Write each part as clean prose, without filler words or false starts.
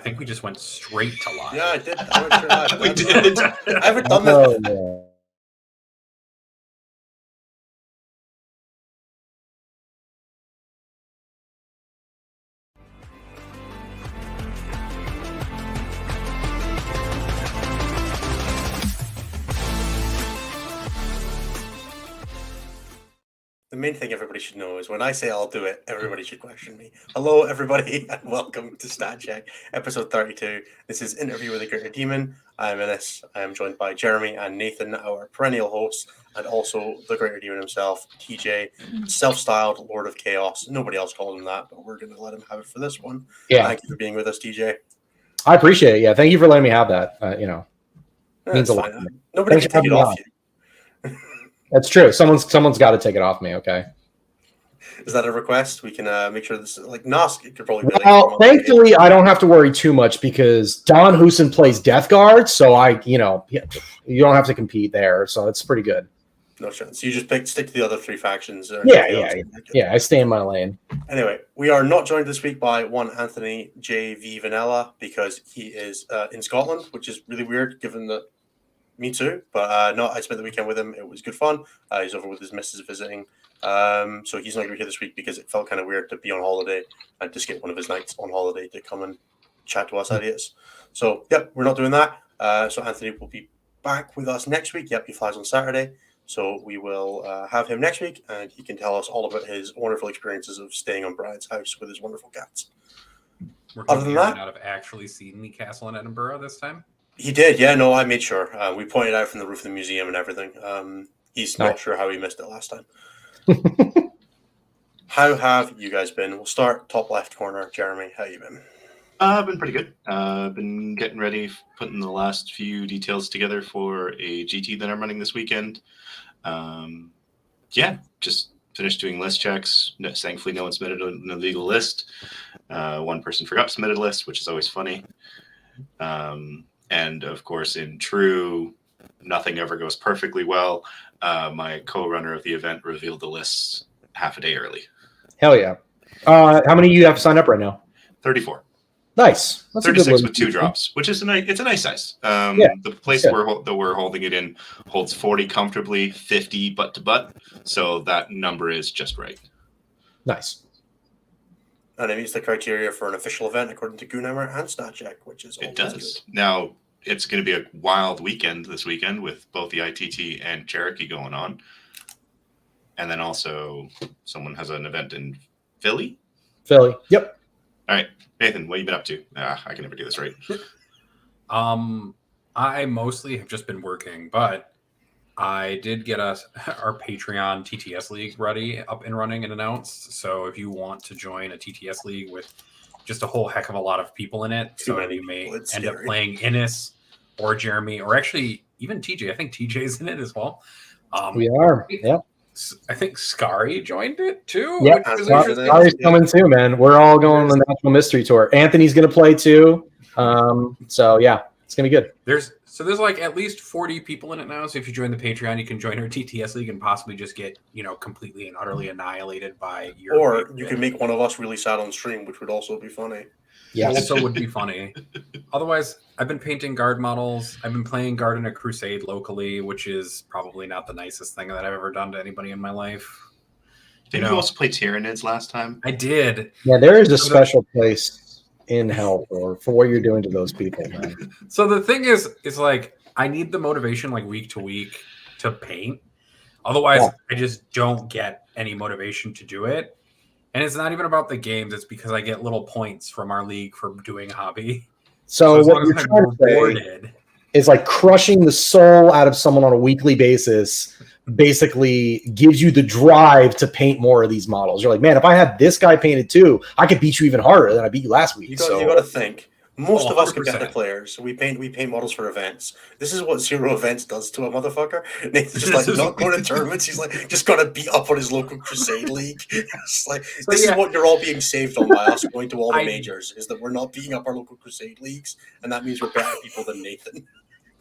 think we just went straight to live. Yeah, I did. I went straight live. We did. I haven't done that. Oh, The main thing everybody should know is when I say I'll do it, everybody should question me. Hello, everybody, and welcome to Stat Check, episode 32. This is Interview with the Greater Daemon. I'm Innes. I am joined by Jeremy and Nathan, our perennial hosts, and also the Greater Daemon himself, TJ, self-styled Lord of Chaos. Nobody else called him that, but we're going to let him have it for this one. Yeah. Thank you for being with us, TJ. I appreciate it. Yeah, thank you for letting me have that. Means a lot. Nobody can take it off you. That's true. Someone's got to take it off me. Okay. Is that a request? We can make sure this like Nosk could probably. Well, thankfully, I don't have to worry too much because Don Husin plays Death Guard, so you don't have to compete there, so it's pretty good. No chance. You just stick to the other three factions. Yeah. I stay in my lane. Anyway, we are not joined this week by one Anthony J.V. Vanilla because he is in Scotland, which is really weird given that. Me too, but no, I spent the weekend with him. It was good fun. He's over with his missus visiting. So he's not going to be here this week because it felt kind of weird to be on holiday and just get one of his nights on holiday to come and chat to us idiots. So, yep, we're not doing that. So Anthony will be back with us next week. Yep, he flies on Saturday. So we will have him next week and he can tell us all about his wonderful experiences of staying on Brian's house with his wonderful cats. Other than that, not have actually seen the castle in Edinburgh this time. He did, yeah. No, I made sure. We pointed out from the roof of the museum and everything. He's not sure how he missed it last time. How have you guys been? We'll start top left corner. Jeremy, how you been? I've been pretty good. Been getting ready, putting the last few details together for a GT that I'm running this weekend. Just finished doing list checks. Thankfully, no one submitted an illegal list. One person forgot to submit a list, which is always funny. And of course, in true, nothing ever goes perfectly well. My co-runner of the event revealed the lists half a day early. Hell yeah! How many you have signed up right now? 34. Nice. That's 36 with 2 drops, which is it's a nice size. The place that we're holding it in holds 40 comfortably, 50 butt to butt. So that number is just right. Nice. And it meets the criteria for an official event according to Goonhammer and StatCheck, which is it does. Good. Now, it's going to be a wild weekend this weekend with both the ITT and Cherokee going on. And then also someone has an event in Philly. Yep. All right. Nathan, what have you been up to? I can never do this right. I mostly have just been working, but I did get our Patreon TTS League ready, up and running and announced. So if you want to join a TTS League with just a whole heck of a lot of people in it, so you may end up playing Innes or Jeremy or actually even TJ. I think TJ's in it as well. We are. Yeah. I think Scary joined it too. Yeah, Scary's coming too, man. We're all going on the National Mystery Tour. Anthony's going to play too. So yeah, it's going to be good. There's like at least 40 people in it now. So if you join the Patreon, you can join our TTS League and possibly just get, completely and utterly annihilated by your. Or you can make one of us really sad on stream, which would also be funny. Yeah, also would be funny. Otherwise, I've been painting guard models. I've been playing Guard in a Crusade locally, which is probably not the nicest thing that I've ever done to anybody in my life. Didn't you also play Tyranids last time? I did. Yeah, there is a special place in hell for what you're doing to those people, man. So the thing is like I need the motivation like week to week to paint. Otherwise, I just don't get any motivation to do it. And it's not even about the games. It's because I get little points from our league for doing hobby. So what you're trying to say is like crushing the soul out of someone on a weekly basis basically gives you the drive to paint more of these models. You're like, man, if I had this guy painted too, I could beat you even harder than I beat you last week. You got to think. Most of us competitive players, we paint models for events. This is what Zero Events does to a motherfucker. Nathan's just like not going to tournaments. He's like just got to beat up on his local Crusade League. It's like this is what you're all being saved on by us going to all the majors. Is that we're not beating up our local Crusade leagues, and that means we're better people than Nathan.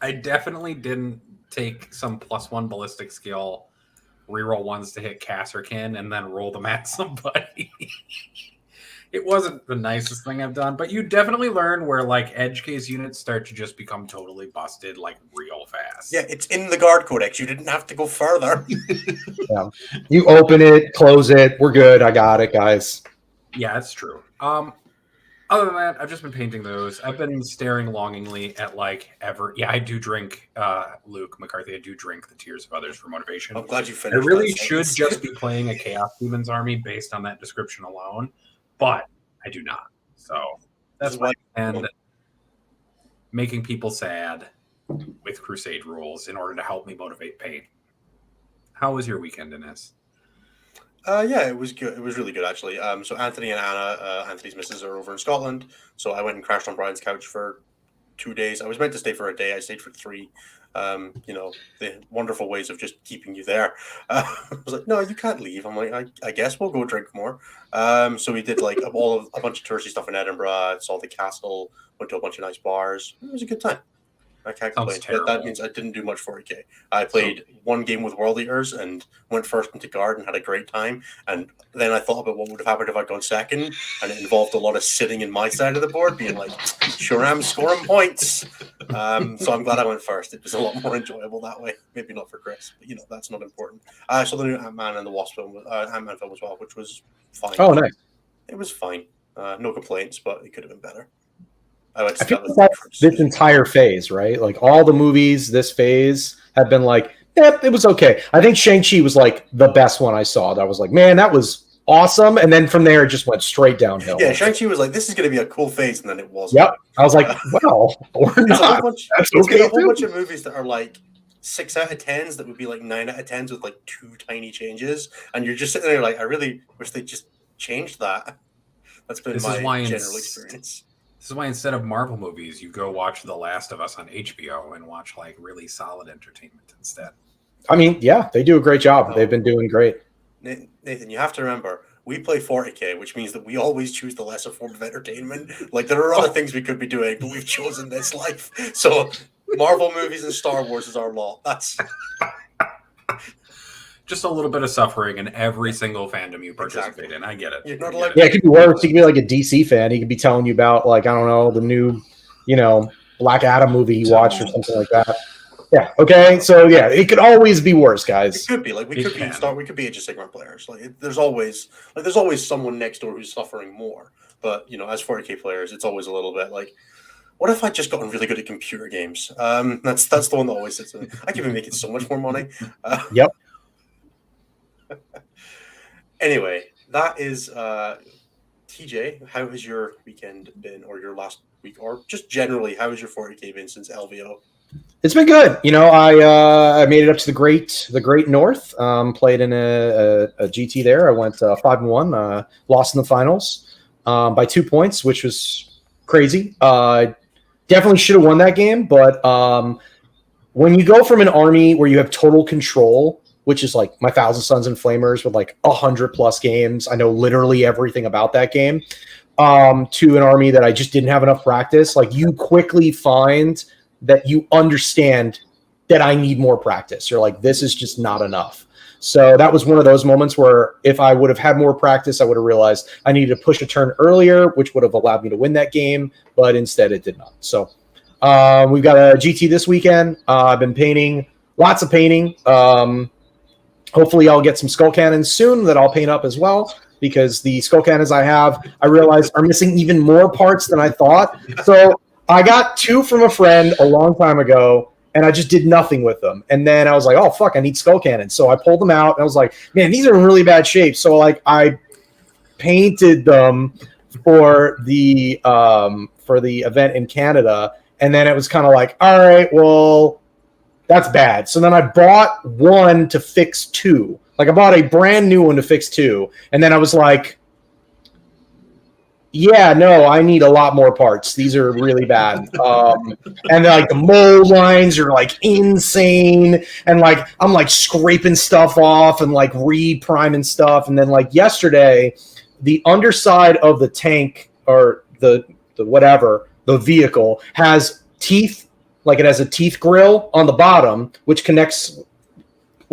I definitely didn't take some +1 ballistic skill, reroll ones to hit Kasserkin, and then roll them at somebody. It wasn't the nicest thing I've done, but you definitely learn where like edge case units start to just become totally busted like real fast. Yeah, it's in the guard codex. You didn't have to go further. Yeah. You open it, close it. We're good. I got it, guys. Yeah, it's true. Other than that, I've just been painting those. I've been staring longingly at I do drink, Luke McCarthy. I do drink the tears of others for motivation. I'm glad you I finished. really should just be playing a Chaos Demons army based on that description alone, but I do not. So that's why. And making people sad with Crusade rules in order to help me motivate paint. How was your weekend, Ines? Yeah, it was good. It was really good, actually. So Anthony and Anna, Anthony's missus, are over in Scotland. So I went and crashed on Brian's couch for 2 days. I was meant to stay for a day. I stayed for 3. The wonderful ways of just keeping you there. I was like, no, you can't leave. I'm like, I guess we'll go drink more. So we did like a bunch of touristy stuff in Edinburgh. Saw the castle. Went to a bunch of nice bars. It was a good time. I can't complain. That means I didn't do much 40k. I played one game with World Eaters and went first into guard and had a great time. And then I thought about what would have happened if I'd gone second, and it involved a lot of sitting in my side of the board, being like, sure am scoring points. So I'm glad I went first. It was a lot more enjoyable that way. Maybe not for Chris, but that's not important. I saw the new Ant-Man and the Wasp film, Ant-Man film as well, which was fine. Oh, nice. It was fine. No complaints, but it could have been better. I feel like that's this entire phase, right? Like all the movies this phase have been like, it was okay. I think Shang-Chi was like the best one I saw. That was like, man, that was awesome. And then from there, it just went straight downhill. Yeah, Shang-Chi was like, this is going to be a cool phase, and then it wasn't. Yep. I was like, well, or not. That's okay. A whole bunch of movies that are like 6 out of 10s that would be like 9 out of 10s with like 2 tiny changes, and you're just sitting there like, I really wish they just changed that. That's been my general experience. This is why instead of Marvel movies, you go watch The Last of Us on HBO and watch like really solid entertainment instead. I mean, yeah, they do a great job. They've been doing great. Nathan, you have to remember, we play 40k, which means that we always choose the lesser form of entertainment. Like, there are other things we could be doing, but we've chosen this life. So Marvel movies and Star Wars is our law. That's... Just a little bit of suffering in every single fandom you participate in. I get it. You're not allowed it could be worse. You could be like a DC fan. He could be telling you about, like, I don't know, the new, Black Adam movie he watched or something like that. Yeah. Okay. So yeah, it could always be worse, guys. It could be like we could be Age of Sigmar players. Like there's always someone next door who's suffering more. But as 40k players, it's always a little bit like, what if I just gotten really good at computer games? That's the one that always sits in. I could be making so much more money. Yep. Anyway, that is TJ. How has your weekend been, or your last week, or just generally, how has your 40k been since LVO? It's been good. I made it up to the great north. Played in a GT there. I went 5-1. Lost in the finals by 2 points, which was crazy. Definitely should have won that game, but when you go from an army where you have total control, which is like my Thousand Sons and Flamers with like 100+ games, I know literally everything about that game, to an army that I just didn't have enough practice, like you quickly find that you understand that I need more practice. You're like, this is just not enough. So that was one of those moments where if I would have had more practice, I would have realized I needed to push a turn earlier, which would have allowed me to win that game, but instead it did not. So we've got a GT this weekend. I've been painting, lots of painting. Hopefully I'll get some skull cannons soon that I'll paint up as well, because the skull cannons I have, I realized are missing even more parts than I thought. So I got 2 from a friend a long time ago, and I just did nothing with them. And then I was like, oh, fuck, I need skull cannons. So I pulled them out, and I was like, man, these are in really bad shape. So like I painted them for the event in Canada, and then it was kind of like, all right, well, that's bad. So then I bought 1 to fix 2. Like I bought a brand new one to fix 2. And then I was like, yeah, no, I need a lot more parts. These are really bad. And like the mold lines are like insane. And like, I'm like scraping stuff off and like re-priming stuff. And then like yesterday, the underside of the tank or the vehicle has teeth. Like it has a teeth grill on the bottom, which connects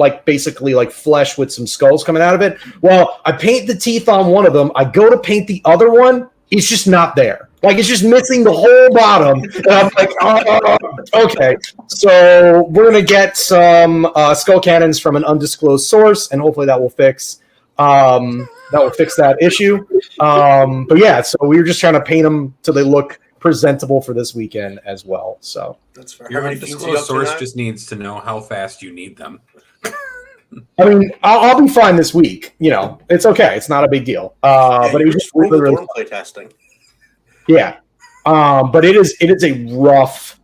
like basically like flesh with some skulls coming out of it. Well, I paint the teeth on one of them. I go to paint the other one. It's just not there. Like it's just missing the whole bottom. And I'm like, okay. So we're gonna get some skull cannons from an undisclosed source, and hopefully that will fix that issue. But yeah, so we were just trying to paint them so they look presentable for this weekend as well. So That's fair. Your How many things are you undisclosed up to source now? just needs to know how fast you need them. I mean, I'll be fine this week. You know, it's okay. It's not a big deal. But it was just really play testing. yeah. But it is a rough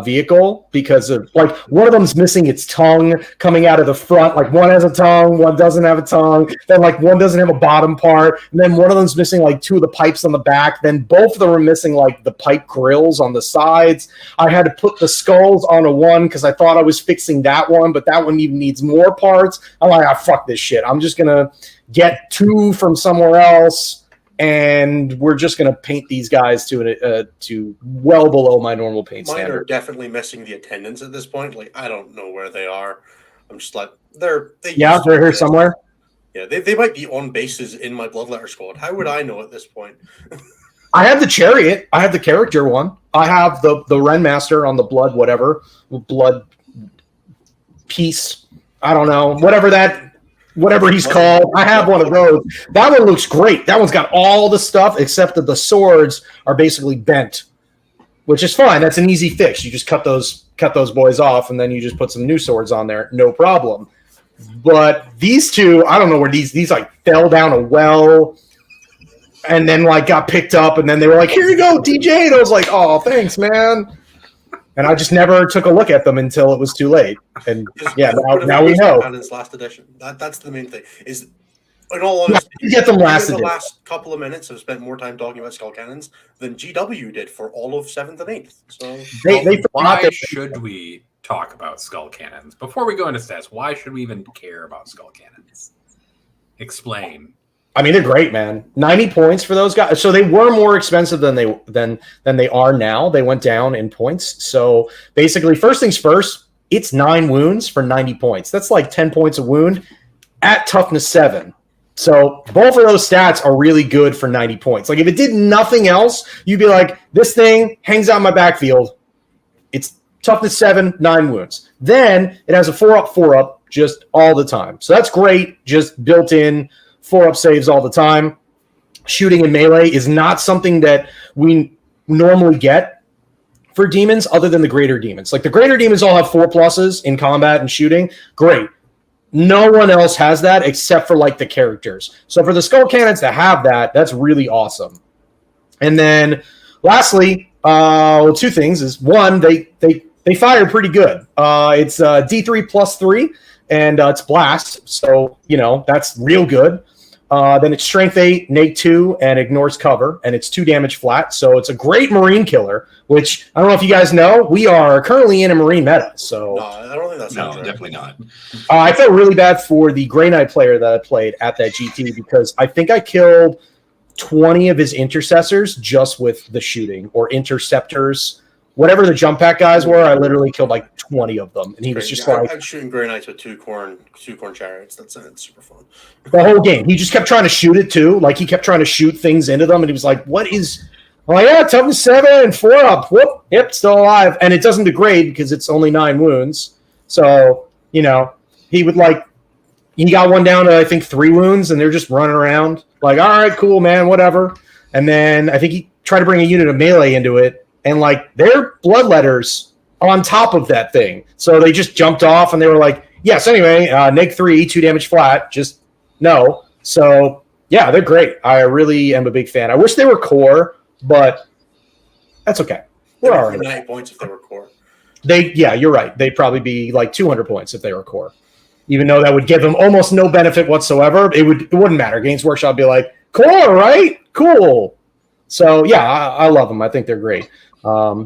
vehicle because of like one of them's missing its tongue coming out of the front. Like one has a tongue, one doesn't have a tongue. Then like one doesn't have a bottom part, and then one of them's missing like two of the pipes on the back. Then both of them are missing like the pipe grills on the sides. I had to put the skulls on a one because I thought I was fixing that one, but that one even needs more parts. I'm like, fuck this shit. I'm just gonna get two from somewhere else. And we're just going to paint these guys to well below my normal paint Mine standard. are definitely missing the attendants at this point. Like I don't know where they are. I'm just like they're here somewhere. Yeah, they might be on bases in my Bloodletter squad. How would I know at this point? I have the chariot. I have the character one. I have the Renmaster on the blood piece. I don't know whatever he's called. I have one of those. That one looks great. That one's got all the stuff except that the swords are basically bent, which is fine. That's an easy fix. You just cut those boys off, and then you just put some new swords on there. No problem. But these two, I don't know where these like fell down a well and then like got picked up, and then they were like, "Here you go, TJ." And I was like, "Oh, thanks, man." And I just never took a look at them until it was too late. And yeah, now we know. Cannons last edition. That's the main thing. Is in all honesty, you get them last the edition. last couple of minutes I've spent more time talking about skull cannons than GW did for all of 7th and 8th. So why should we talk about skull cannons before we go into stats? Why should we even care about skull cannons? Explain. I mean, they're great, man. 90 points for those guys. So they were more expensive than they are now. They went down in points. So basically, first things first, it's 9 wounds for 90 points. That's like 10 points a wound at toughness 7. So both of those stats are really good for 90 points. Like if it did nothing else, you'd be like, this thing hangs out in my backfield. It's toughness 7, 9 wounds. Then it has a 4-up, 4-up just all the time. So that's great. Just built in 4-up saves all the time. Shooting in melee is not something that we normally get for demons other than the greater demons. Like the greater demons all have 4+ in combat and shooting. Great. No one else has that except for like the characters. So for the skull cannons to have that, that's really awesome. And then lastly, two things is one, they fire pretty good. It's D3 +3 and it's blast. So, that's real good. Then it's strength 8, neg 2, and ignores cover, and it's 2 damage flat. So it's a great marine killer, which I don't know if you guys know, we are currently in a marine meta. So no, I don't think that's definitely not. I felt really bad for the Grey Knight player that I played at that GT because I think I killed 20 of his intercessors just with the shooting or interceptors. Whatever the jump pack guys were, I literally killed like 20 of them. And he was just like... I'm shooting Grey Knights with two corn chariots. That's super fun. The whole game. He just kept trying to shoot it too. Like he kept trying to shoot things into them. And he was like, what is... I'm like, yeah, toughness 7 and 4-up. Whoop. Yep, still alive. And it doesn't degrade because it's only 9 wounds. So, he would like... He got one down to, I think, 3 wounds. And they're just running around. Like, all right, cool, man, whatever. And then I think he tried to bring a unit of melee into it. And, like, their bloodletters on top of that thing. So they just jumped off, and they were like, yes, anyway, neg 3, 2 damage flat, just no. So, yeah, they're great. I really am a big fan. I wish they were core, but that's okay. We're all right. 90 points if they were core. Yeah, you're right. They'd probably be, like, 200 points if they were core. Even though that would give them almost no benefit whatsoever, it wouldn't matter. Games Workshop would be like, core, right? Cool. So, yeah, I love them. I think they're great.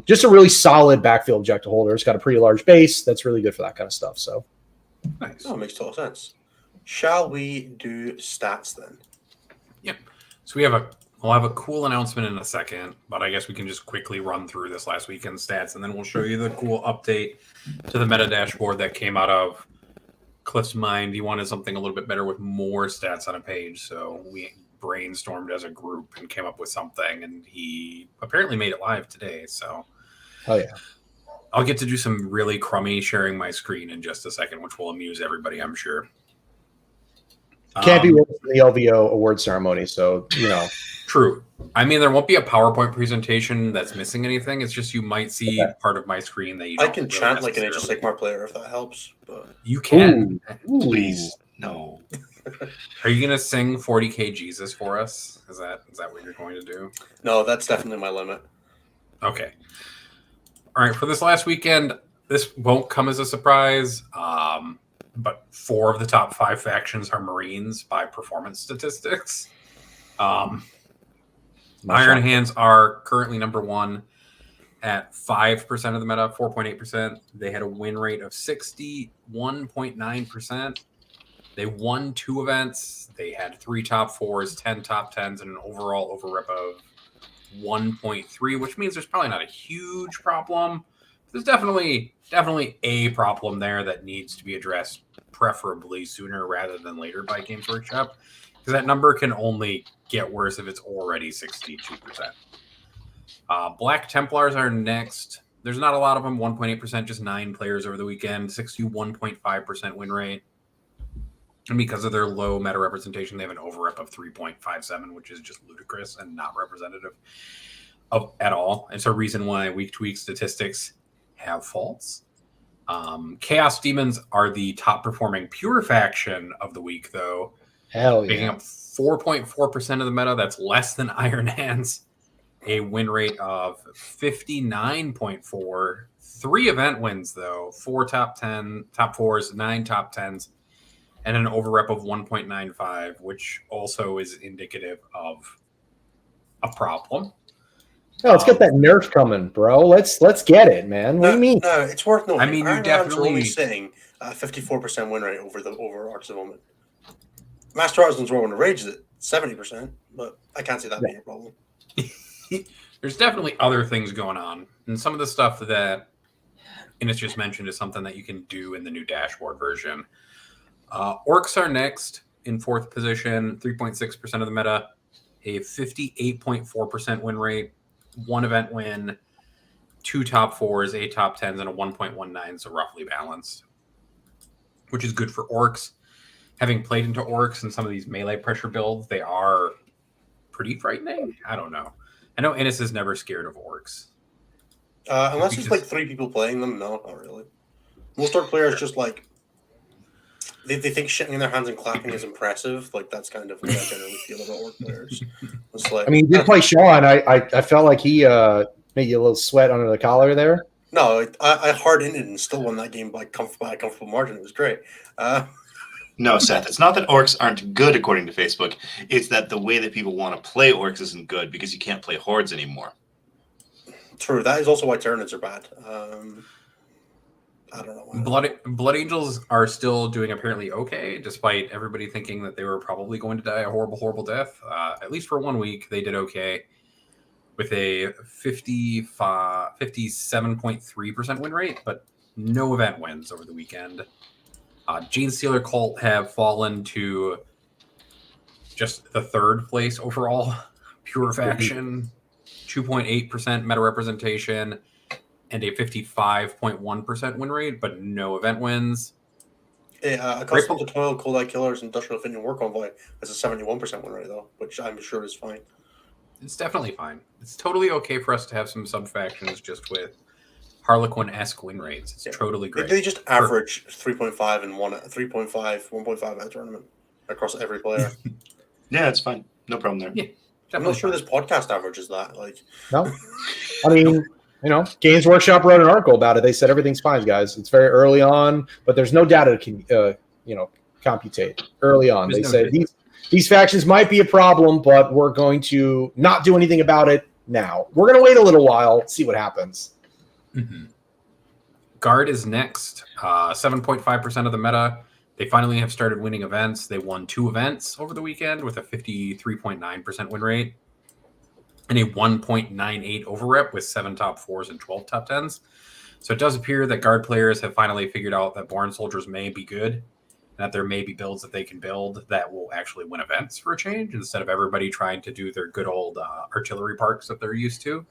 Just a really solid backfield objective holder. It's got a pretty large base. That's really good for that kind of stuff. So nice. Oh, makes total sense. Shall we do stats then? Yep. So we have a We'll have a cool announcement in a second, but I guess we can just quickly run through this last weekend's stats, and then we'll show you the cool update to the meta dashboard that came out of Cliff's mind. He wanted something a little bit better with more stats on a page, so we brainstormed as a group and came up with something, and he apparently made it live today. So, oh yeah, I'll get to do some really crummy sharing my screen in just a second, which will amuse everybody, I'm sure. Can't be worse than the LVO award ceremony, so True. I mean, there won't be a PowerPoint presentation that's missing anything. It's just you might see part of my screen that you. I can chant like an Age of Sigmar player if that helps. But you can. Ooh. Please, no. Are you gonna sing 40K Jesus for us? Is that what you're going to do? No, that's definitely my limit. Okay. All right. For this last weekend, this won't come as a surprise. But 4 of the top 5 factions are Marines by performance statistics. Iron Hands are currently number 1 at 5% of the meta, 4.8%. They had a win rate of 61.9%. They won 2 events. They had 3 top 4s, 10 top 10s, and an overall overrep of 1.3, which means there's probably not a huge problem. There's definitely a problem there that needs to be addressed, preferably sooner rather than later by Games Workshop, because that number can only get worse if it's already 62%. Black Templars are next. There's not a lot of them, 1.8%, just 9 players over the weekend, 61.5% win rate. And because of their low meta representation, they have an overrep of 3.57, which is just ludicrous and not representative of at all. It's a reason why week-to-week statistics have faults. Chaos Demons are the top performing pure faction of the week, though. Hell yeah. Making up 4.4% of the meta. That's less than Iron Hands. A win rate of 59.4. 3 event wins, though. 4 top 10, top 4s, 9 top 10s, and an overrep of 1.95, which also is indicative of a problem. No, let's get that nerf coming, bro. Let's get it, man. What do you mean? No, it's worth noting. I mean, Iron you Hands are definitely only sitting at 54% win rate over Arcs of the moment. Master Artisans Roar and Rage is at 70%, but I can't see that being a problem. There's definitely other things going on, and some of the stuff that Innes just mentioned is something that you can do in the new dashboard version. Orcs are next in 4th position, 3.6% of the meta, a 58.4% win rate, 1 event win, 2 top 4s, 8 top 10s, and a 1.19, so roughly balanced, which is good for Orcs. Having played into Orcs and some of these melee pressure builds, they are pretty frightening. I don't know. I know Innes is never scared of Orcs. Unless there's like 3 people playing them, no, not really. Most Orc players just like they think shitting in their hands and clapping is impressive. Like that's kind of what I generally feel about Orc players. It's like, I mean, he did play Sean. I felt like he made you a little sweat under the collar there. No, I hard-ended and still won that game by a comfortable margin. It was great. No, Seth, it's not that orcs aren't good according to Facebook. It's that the way that people want to play orcs isn't good because you can't play hordes anymore. True. That is also why Tyranids are bad. I don't know why. Blood Angels are still doing apparently okay, despite everybody thinking that they were probably going to die a horrible, horrible death. At least for 1 week, they did okay with a 57.3% win rate, but no event wins over the weekend. Gene Stealer Cult have fallen to just the 3rd place overall. Pure faction, 2.8% meta representation, and a 55.1% win rate, but no event wins. Accustomed to Toil, Cold Eye Killers, Industrial Opinion War Convoy has a 71% win rate, though, which I'm sure is fine. It's definitely fine. It's totally okay for us to have some sub-factions just with Harlequin-esque win rates. It's totally great. They just average 3.5 and 1.5 at a tournament across every player. Yeah, it's fine. No problem there. Yeah, I'm not sure this podcast averages that. No, I mean, Games Workshop wrote an article about it. They said everything's fine, guys. It's very early on, but there's no data to computate early on. They said these factions might be a problem, but we're going to not do anything about it now. We're going to wait a little while, see what happens. Mm-hmm. Guard is next, 7.5% of the meta. They finally have started winning events. They won 2 events over the weekend with a 53.9% win rate. and a 1.98 overrep with 7 top 4s and 12 top 10s. So it does appear that guard players have finally figured out that Born Soldiers may be good, and that there may be builds that they can build that will actually win events for a change, instead of everybody trying to do their good old artillery parks that they're used to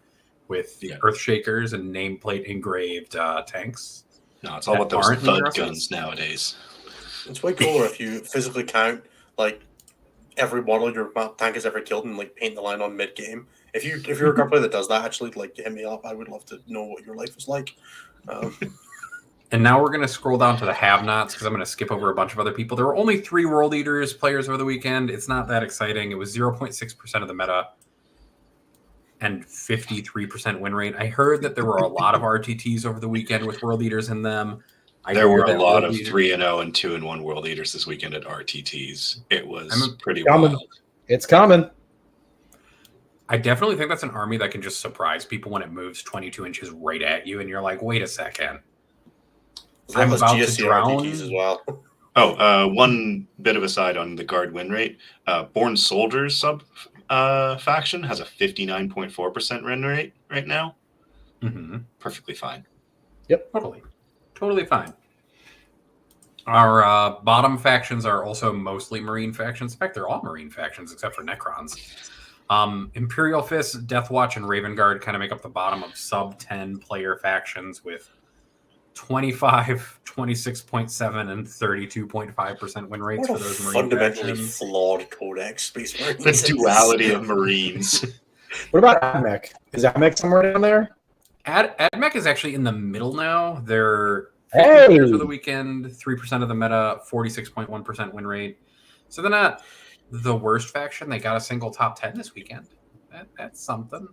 with the Earth Shakers and nameplate engraved tanks. No, it's all about those thud guns nowadays. It's way cooler if you physically count like every model your tank has ever killed and like paint the line on mid game. If you're a guard player that does that, actually, like, hit me up. I would love to know what your life was like. And now we're going to scroll down to the have-nots because I'm going to skip over a bunch of other people. There were only 3 World Eaters players over the weekend. It's not that exciting. It was 0.6% of the meta and 53% win rate. I heard that there were a lot of RTTs over the weekend with World Eaters in them. There were a lot of 3-0 and 2-1 World Eaters this weekend at RTTs. It was pretty wild. It's coming. I definitely think that's an army that can just surprise people when it moves 22 inches right at you, and you're like, wait a second. I'm about to drown. As well. One bit of aside on the guard win rate. Born Soldiers sub faction has a 59.4% win rate right now. Mm-hmm. Perfectly fine. Yep. Totally fine. Our bottom factions are also mostly Marine factions. In fact, they're all Marine factions except for Necrons. Imperial Fist, Deathwatch, and Raven Guard kind of make up the bottom of sub 10 player factions with 25, 26.7, and 32.5% win rates for those Marine fundamentally factions. Flawed codex Space Marines. The duality of Marines. What about AdMech? Is AdMech somewhere down there? AdMech is actually in the middle now. They're for the weekend, 3% of the meta, 46.1% win rate. So they're not the worst faction. They got a single top 10 this weekend. That's something.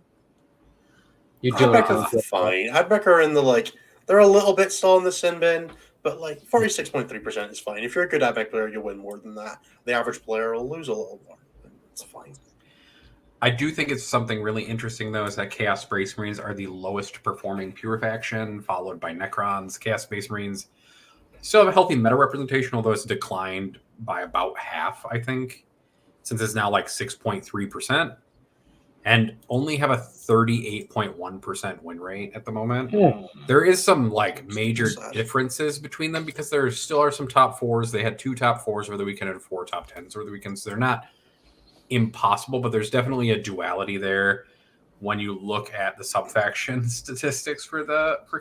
AdMech are fine. AdMech are in the they're a little bit still in the sin bin, but 46.3% is fine. If you're a good AdMech player, you'll win more than that. The average player will lose a little more. It's fine. I do think it's something really interesting, though, is that Chaos Space Marines are the lowest performing pure faction, followed by Necrons. Chaos Space Marines still have a healthy meta representation, although it's declined by about half, I think, since it's now 6.3%, and only have a 38.1% win rate at the moment. Yeah. There is some major differences between them because there still are some top 4s. They had 2 top 4s over the weekend and 4 top 10s over the weekend, so they're not impossible, but there's definitely a duality there when you look at the sub-faction statistics for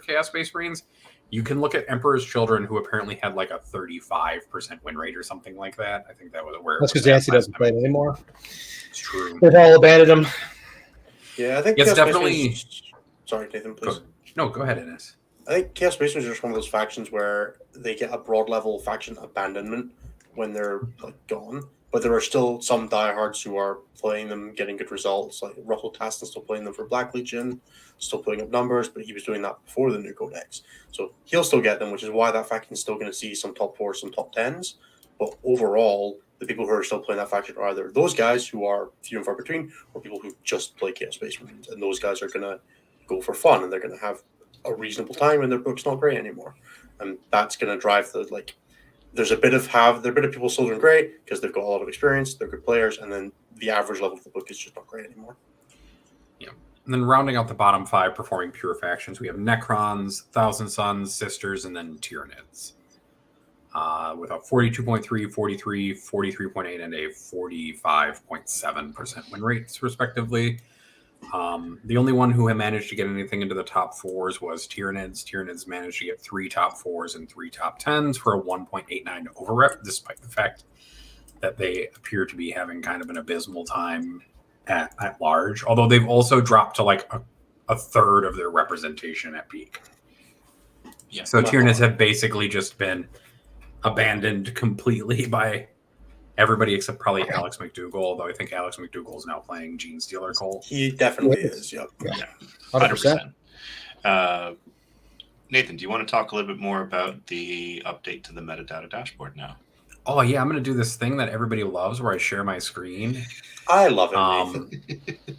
Chaos Space Marines. You can look at Emperor's Children, who apparently had a 35% win rate or something like that. I think that was where that's because Nancy doesn't play anymore. It's true. They've all abandoned him. Yeah, I think it's definitely. Sorry, Nathan, please. Go ahead, Ines. I think Chaos Space Marines are just one of those factions where they get a broad level faction abandonment when they're gone. But there are still some diehards who are playing them, getting good results. Like Russell Taston still playing them for Black Legion, still putting up numbers, but he was doing that before the new codex. So he'll still get them, which is why that faction is still going to see some top 4s, some top 10s. But overall, the people who are still playing that faction are either those guys who are few and far between, or people who just play Chaos Space Marines. And those guys are going to go for fun, and they're going to have a reasonable time, and their book's not great anymore. And that's going to drive the There's a bit of people still doing great because they've got a lot of experience, they're good players, and then the average level of the book is just not great anymore. Yeah. And then rounding out the bottom 5 performing pure factions, we have Necrons, Thousand Sons, Sisters, and then Tyranids. With a 42.3, 43, 43.8, and a 45.7% win rates, respectively. The only one who had managed to get anything into the top 4s was Tyranids. Tyranids managed to get 3 top 4s and 3 top 10s for a 1.89 overrep, despite the fact that they appear to be having kind of an abysmal time at large. Although they've also dropped to a third of their representation at peak. Yeah. So Tyranids have basically just been abandoned completely by everybody except probably Alex McDougall, although I think Alex McDougall is now playing Gene Stealer Cole. He definitely is, yep. Yeah, 100%. Nathan, do you want to talk a little bit more about the update to the metadata dashboard now? Oh, yeah, I'm going to do this thing that everybody loves where I share my screen. I love it, Nathan.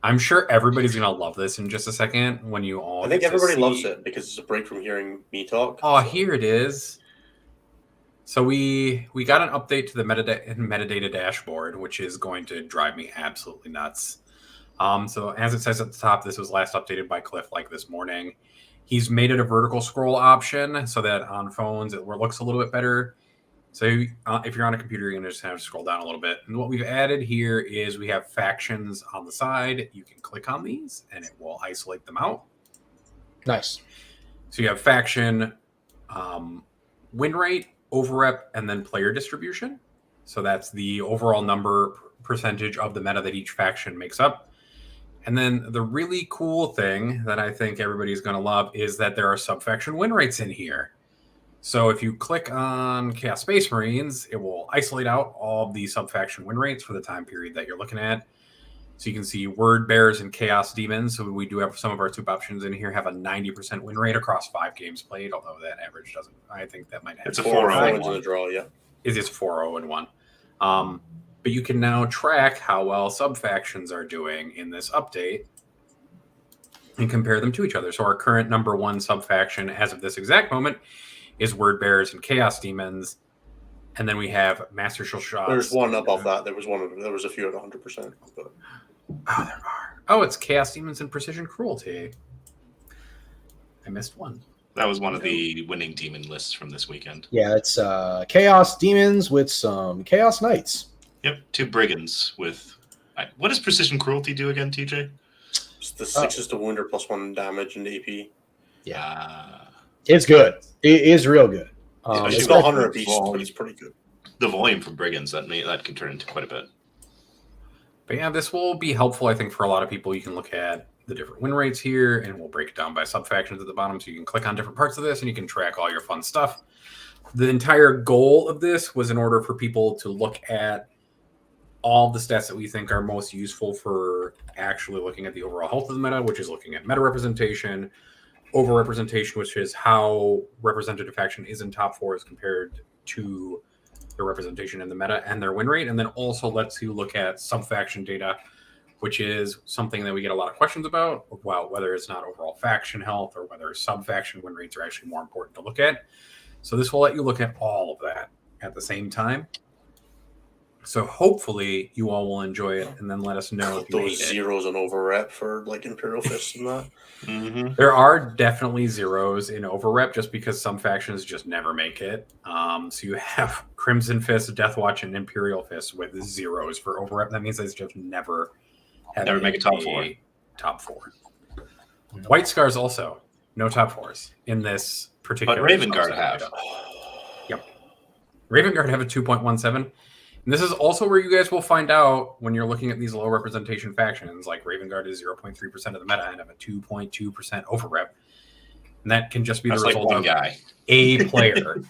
I'm sure everybody's going to love this in just a second when you all I think everybody loves it because it's a break from hearing me talk. Oh, here it is. So we got an update to the metadata dashboard, which is going to drive me absolutely nuts. So as it says at the top, this was last updated by Cliff like this morning. He's made it a vertical scroll option so that on phones it looks a little bit better. So if you're on a computer, you're going to just have to scroll down a little bit. And what we've added here is we have factions on the side. You can click on these and it will isolate them out. Nice. So you have faction, win rate, overrep, and then player distribution. So that's the overall number percentage of the meta that each faction makes up. And then the really cool thing that I think everybody's going to love is that there are sub-faction win rates in here. So if you click on Chaos Space Marines, it will isolate out all of the sub-faction win rates for the time period that you're looking at. So you can see Word Bears and Chaos Demons. So we do have some of our soup options in here have a 90% win rate across 5 games played, although that average doesn't. I think that might have. It's a 4-0 in the draw, yeah. It is 4-0-1. But you can now track how well sub-factions are doing in this update and compare them to each other. So our current number 1 sub-faction as of this exact moment is Word Bears and Chaos Demons. And then we have Master Shell Shots. There's one above that. There was a few at 100%. But... Oh, there are. Oh, it's Chaos Demons and Precision Cruelty. I missed one. That was one of the winning demon lists from this weekend. Yeah, it's Chaos Demons with some Chaos Knights. Yep, 2 brigands with... What does Precision Cruelty do again, TJ? It's the 6 to wound or +1 damage and AP. Yeah. It's good. It is real good. It's got 100 apiece, but it's pretty good. The volume from brigands, that can turn into quite a bit. But yeah, this will be helpful, I think, for a lot of people. You can look at the different win rates here, and we'll break it down by sub-factions at the bottom, so you can click on different parts of this, and you can track all your fun stuff. The entire goal of this was in order for people to look at all the stats that we think are most useful for actually looking at the overall health of the meta, which is looking at meta representation, over-representation, which is how representative faction is in top 4 as compared to the representation in the meta and their win rate, and then also lets you look at sub-faction data, which is something that we get a lot of questions about whether it's not overall faction health or whether sub-faction win rates are actually more important to look at. So this will let you look at all of that at the same time. So hopefully you all will enjoy it, and then let us know if you hate those zeros and overrep for like Imperial Fists and that. Mm-hmm. There are definitely zeros in overrep just because some factions just never make it. So you have Crimson Fist, Deathwatch, and Imperial Fist with zeros for overrep. That means they just never make a top 4. Top 4. White Scars also no top 4s in this particular. But Raven Guard have. Yep. Raven Guard have a 2.17. And this is also where you guys will find out when you're looking at these low representation factions, like Raven Guard is 0.3% of the meta and have a 2.2% overrep. And that can just be the result of a player.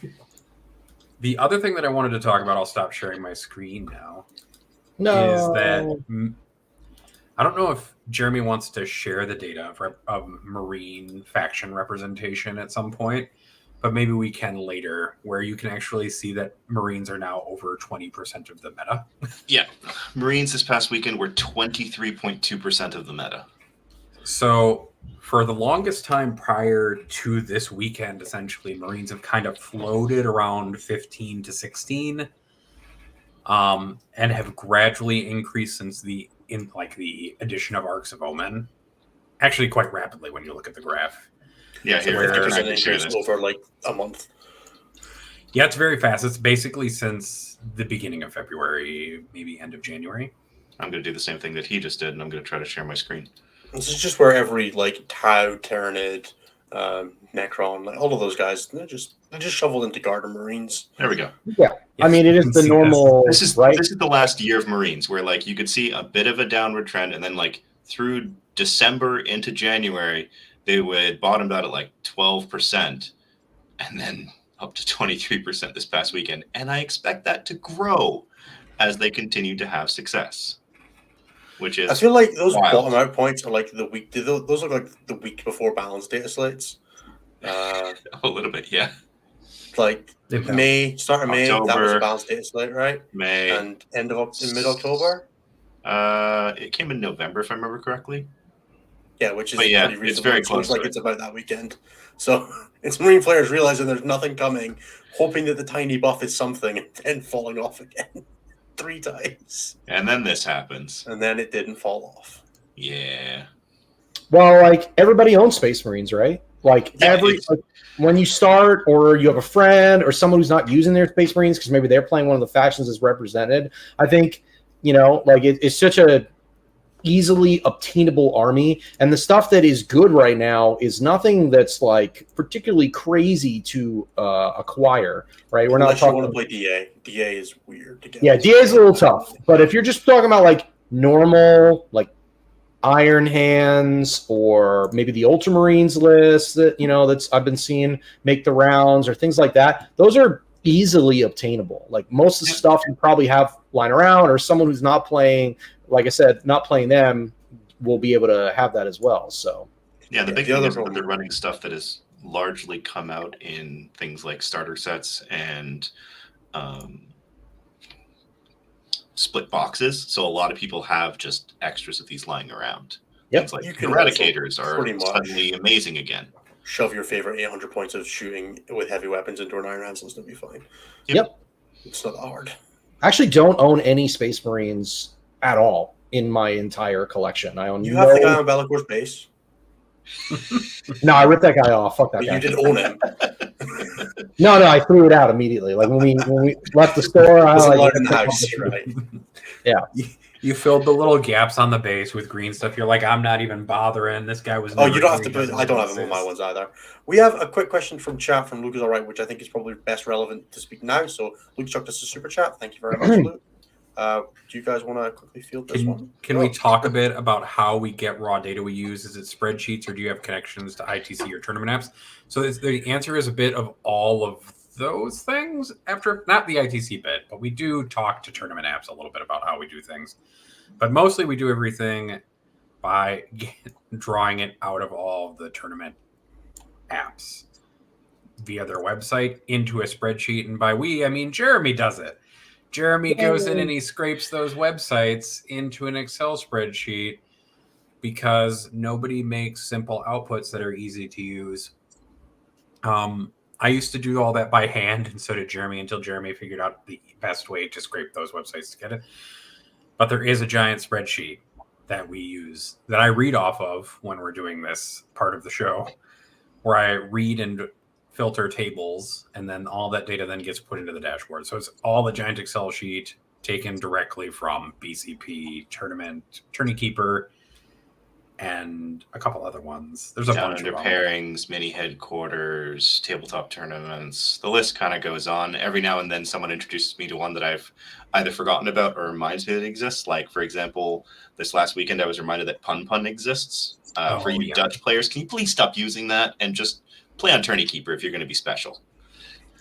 The other thing that I wanted to talk about, I'll stop sharing my screen now, is that I don't know if Jeremy wants to share the data of Marine faction representation at some point, but maybe we can later, where you can actually see that Marines are now over 20% of the meta. Yeah. Marines this past weekend were 23.2% of the meta. So for the longest time prior to this weekend, essentially, Marines have kind of floated around 15 to 16 and have gradually increased since the addition of Arcs of Omen. Actually, quite rapidly when you look at the graph. Yeah, here, there's an increase over like a month. Yeah, it's very fast. It's basically since the beginning of February, maybe end of January. I'm going to do the same thing that he just did, and I'm going to try to share my screen. This is just where every like Tau, Tyranid, Necron, like all of those guys, they're just shoveled into Garden Marines. There we go. Yeah, yes, I mean it is the normal. This is the last year of Marines where like you could see a bit of a downward trend, and then like through December into January, they would bottomed out at like 12%, and then up to 23% this past weekend. And I expect that to grow as they continue to have success. Which is, I feel like those wild. bottom out points are like the week. Those look like the week before balance data slates. A little bit, yeah. Like May, start of May, that was October, a balance data slate, right? May and in mid-October. It came in November, if I remember correctly. Yeah, which is pretty reasonable. it's very close. Like it's about that weekend. So it's Marine players realizing there's nothing coming, hoping that the tiny buff is something, and then falling off again 3 times. And then this happens. And then it didn't fall off. Yeah. Well, like everybody owns Space Marines, right? Like when you start, or you have a friend or someone who's not using their Space Marines because maybe they're playing one of the factions as represented. I think like it's such a easily obtainable army, and the stuff that is good right now is nothing that's like particularly crazy to acquire. Right? We're Unless not you talking. want to play DA. DA is weird to get. Yeah, DA is a little tough, but if you're just talking about like normal, like Iron Hands, or maybe the Ultramarines list that that's I've been seeing make the rounds, or things like that, those are easily obtainable. Like most of the stuff you probably have lying around, or someone who's not playing, like I said, not playing them, will be able to have that as well. So yeah, the big thing is that they're running stuff that has largely come out in things like starter sets and split boxes, so a lot of people have just extras of these lying around. Yep. Things like Eradicators are suddenly amazing again. Shove your favorite 800 points of shooting with heavy weapons into an Iron Hands list and be fine. Yep. It's not that hard. I actually don't own any Space Marines at all in my entire collection. I own. You have the guy on Bellacor's base. No, I ripped that guy off. Fuck that But guy. you did own him. No, I threw it out immediately. Like when we left the store, I was like, in the house, right? Yeah. You filled the little gaps on the base with green stuff. You're like, I'm not even bothering. This guy was. Oh, you don't have to put. I don't have them on my ones either. We have a quick question from chat from Luke is all right, which I think is probably best relevant to speak now. So Luke chucked us a super chat. Thank you very much, Luke. Do you guys want to quickly field this one? Can we talk a bit about how we get raw data we use? Is it spreadsheets, or do you have connections to ITC or tournament apps? So the answer is a bit of all of those things. After not the ITC bit, but we do talk to tournament apps a little bit about how we do things. But mostly we do everything by drawing it out of all of the tournament apps via their website into a spreadsheet. And by we, I mean Jeremy does it. Jeremy goes in and he scrapes those websites into an Excel spreadsheet because nobody makes simple outputs that are easy to use. I used to do all that by hand, and so did Jeremy, until Jeremy figured out the best way to scrape those websites to get it. But there is a giant spreadsheet that we use, that I read off of when we're doing this part of the show, where I read and filter tables, and then all that data then gets put into the dashboard. So it's all the giant Excel sheet taken directly from BCP, Tournament, Tourney Keeper, and a couple other ones. There's a bunch under of pairings, mini headquarters, tabletop tournaments. The list kind of goes on. Every now and then someone introduces me to one that I've either forgotten about or reminds me that it exists. Like, for example, this last weekend I was reminded that Pun exists. For you Dutch players, can you please stop using that and just play on Tourney Keeper if you're going to be special?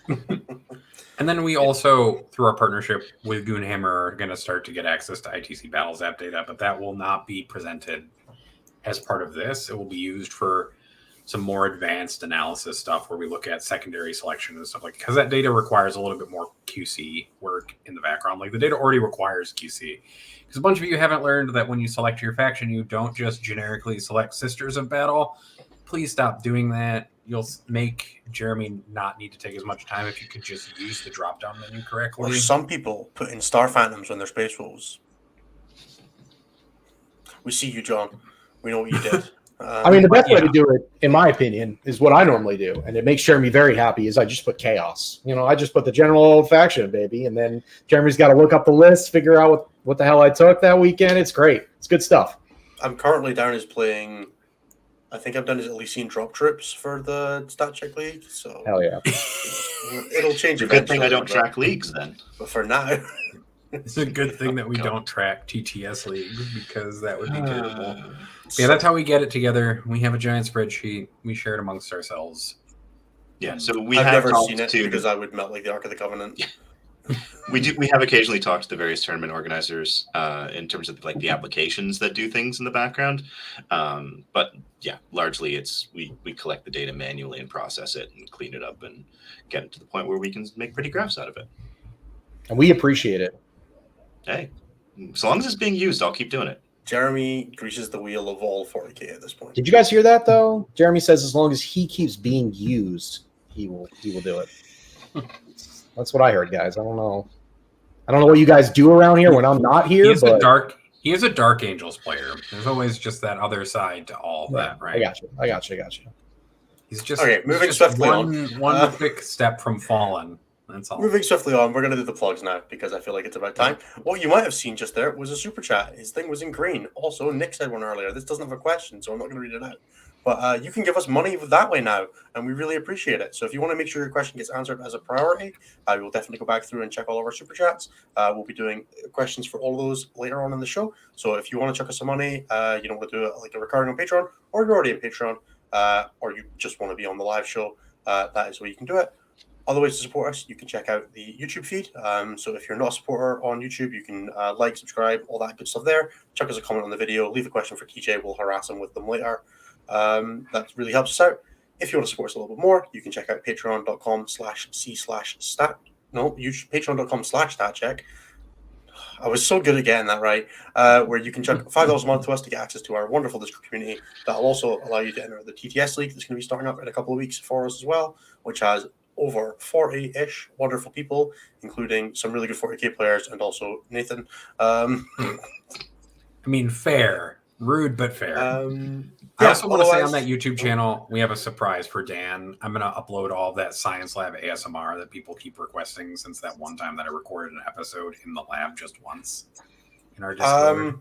And then we also, through our partnership with Goonhammer, are going to start to get access to ITC Battles app data, but that will not be presented as part of this. It will be used for some more advanced analysis stuff where we look at secondary selection and stuff like, because that data requires a little bit more QC work in the background. Like the data already requires QC. Because a bunch of you haven't learned that when you select your faction, you don't just generically select Sisters of Battle. Please stop doing that. You'll make Jeremy not need to take as much time if you could just use the drop-down menu correctly. Or some people put in Star Phantoms when they're Space Wolves. We see you, John. We know what you did. I mean, the best way to do it, in my opinion, is what I normally do, and it makes Jeremy very happy, is I just put chaos. I just put the general old faction, baby, and then Jeremy's got to look up the list, figure out what the hell I took that weekend. It's great. It's good stuff. I'm currently down as playing... I think I've done his Elysian Drop Troops for the Stat Check League, so... Hell yeah. It'll change eventually. Good thing I don't track leagues, then. But for now... It's a good thing that we don't track TTS leagues, because that would be terrible. Yeah, that's how we get it together. We have a giant spreadsheet. We share it amongst ourselves. Yeah, so I've never seen it because I would melt like the Ark of the Covenant. Yeah. We have occasionally talked to the various tournament organizers in terms of like the applications that do things in the background. But yeah, largely it's we collect the data manually and process it and clean it up and get it to the point where we can make pretty graphs out of it. And we appreciate it. Hey, as long as it's being used, I'll keep doing it. Jeremy greases the wheel of all 40K at this point. Did you guys hear that though? Jeremy says as long as he keeps being used, he will do it. That's what I heard, guys. I don't know what you guys do around here when I'm not here. He is a Dark Angels player. There's always just that other side to all that, right? I got you. He's just Okay, moving just swiftly one quick step from fallen. That's all. Moving swiftly on, we're going to do the plugs now because I feel like it's about time. What you might have seen just there was a super chat. His thing was in green. Also, Nick said one earlier. This doesn't have a question, so I'm not going to read it out. But you can give us money that way now, and we really appreciate it. So if you want to make sure your question gets answered as a priority, I will definitely go back through and check all of our super chats. We'll be doing questions for all of those later on in the show. So if you want to chuck us some money, you don't want to do it like a recurring on Patreon, or you're already on Patreon, or you just want to be on the live show, that is where you can do it. Other ways to support us, you can check out the YouTube feed. So if you're not a supporter on YouTube, you can like, subscribe, all that good stuff there. Chuck us a comment on the video. Leave a question for TJ. We'll harass him with them later. That really helps us out. If you want to support us a little bit more, you can check out patreon.com/c/stat. No, patreon.com/statcheck. I was so good at getting that right. Where you can chuck $5 a month to us to get access to our wonderful Discord community. That'll also allow you to enter the TTS League that's going to be starting up in a couple of weeks for us as well, which has over 40-ish wonderful people, including some really good 40k players and also Nathan. I mean, fair. Rude, but fair. I Yeah, also want to say on otherwise- that YouTube channel, we have a surprise for Dan. I'm going to upload all of that Science Lab ASMR that people keep requesting since that one time that I recorded an episode in the lab just once in our Discord.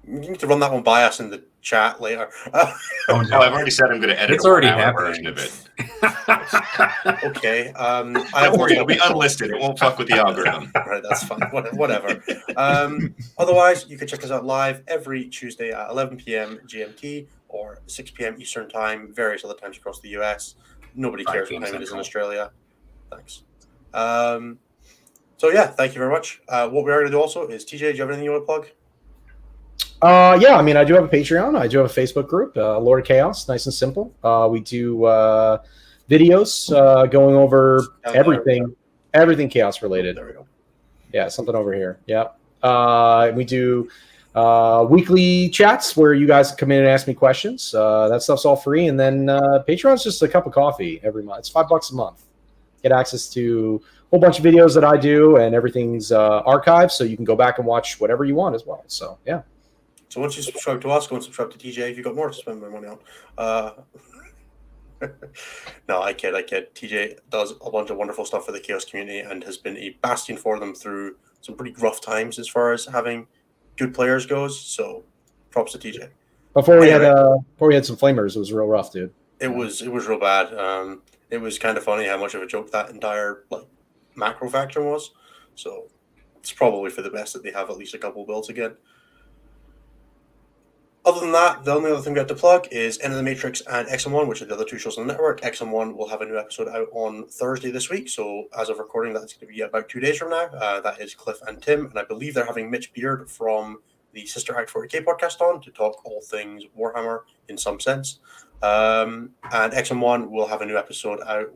You need to run that one by us in the chat later. Oh, Oh, I've already said I'm going to edit It's a already 1-hour happening. version of it. Okay. Don't worry, it'll be unlisted. It won't fuck with the algorithm. Right, that's fine. Whatever. Otherwise, you can check us out live every Tuesday at 11 p.m. GMT or 6 p.m. Eastern Time, various other times across the US. Nobody 5 cares p.m. what time it is in Central. Australia. Thanks. So yeah, thank you very much. What we are going to do also is, TJ, do you have anything you want to plug? Yeah, I mean, I do have a Patreon. I do have a Facebook group, Lord of Chaos, nice and simple. We do videos going over everything chaos related. There we go. Yeah, something over here. Yep. We do weekly chats where you guys can come in and ask me questions. That stuff's all free. And then Patreon's just a cup of coffee every month. It's $5 a month. Get access to a whole bunch of videos that I do, and everything's archived, so you can go back and watch whatever you want as well. So, yeah. So once you subscribe to us, go and subscribe to TJ if you've got more to spend my money on. No, I kid. TJ does a bunch of wonderful stuff for the Chaos community and has been a bastion for them through some pretty rough times as far as having good players goes. So props to TJ. Before we had some flamers, it was real rough, dude. It was real bad. It was kind of funny how much of a joke that entire macro faction was. So it's probably for the best that they have at least a couple builds again. Other than that, the only other thing we have to plug is End of the Matrix and XM1, which are the other two shows on the network. XM1 will have a new episode out on Thursday this week. So as of recording, that's going to be about 2 days from now. That is Cliff and Tim. And I believe they're having Mitch Beard from the Sister Act 40K podcast on to talk all things Warhammer in some sense. And XM1 will have a new episode out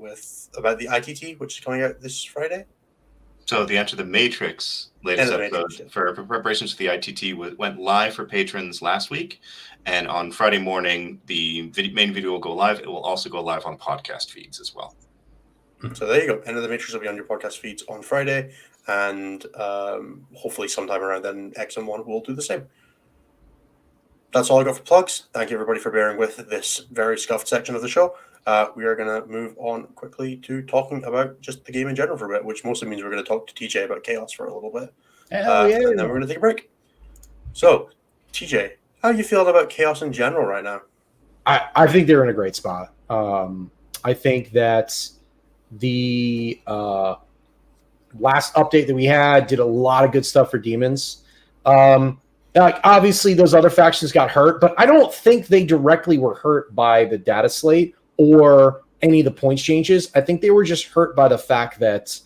about the ITT, which is coming out this Friday. So the Enter the Matrix latest Enter the episode Matrix, yeah. for preparations for the ITT went live for patrons last week, and on Friday morning the main video will go live. It will also go live on podcast feeds as well. So there you go. End of the Matrix will be on your podcast feeds on Friday, and hopefully sometime around then XM1 will do the same. That's all I got for plugs. Thank you everybody for bearing with this very scuffed section of the show. We are going to move on quickly to talking about just the game in general for a bit, which mostly means we're going to talk to TJ about Chaos for a little bit. Hell yeah. And then we're going to take a break. So, TJ, how are you feeling about Chaos in general right now? I think they're in a great spot. I think that the last update that we had did a lot of good stuff for demons. Obviously, those other factions got hurt, but I don't think they directly were hurt by the data slate or any of the points changes. I think they were just hurt by the fact that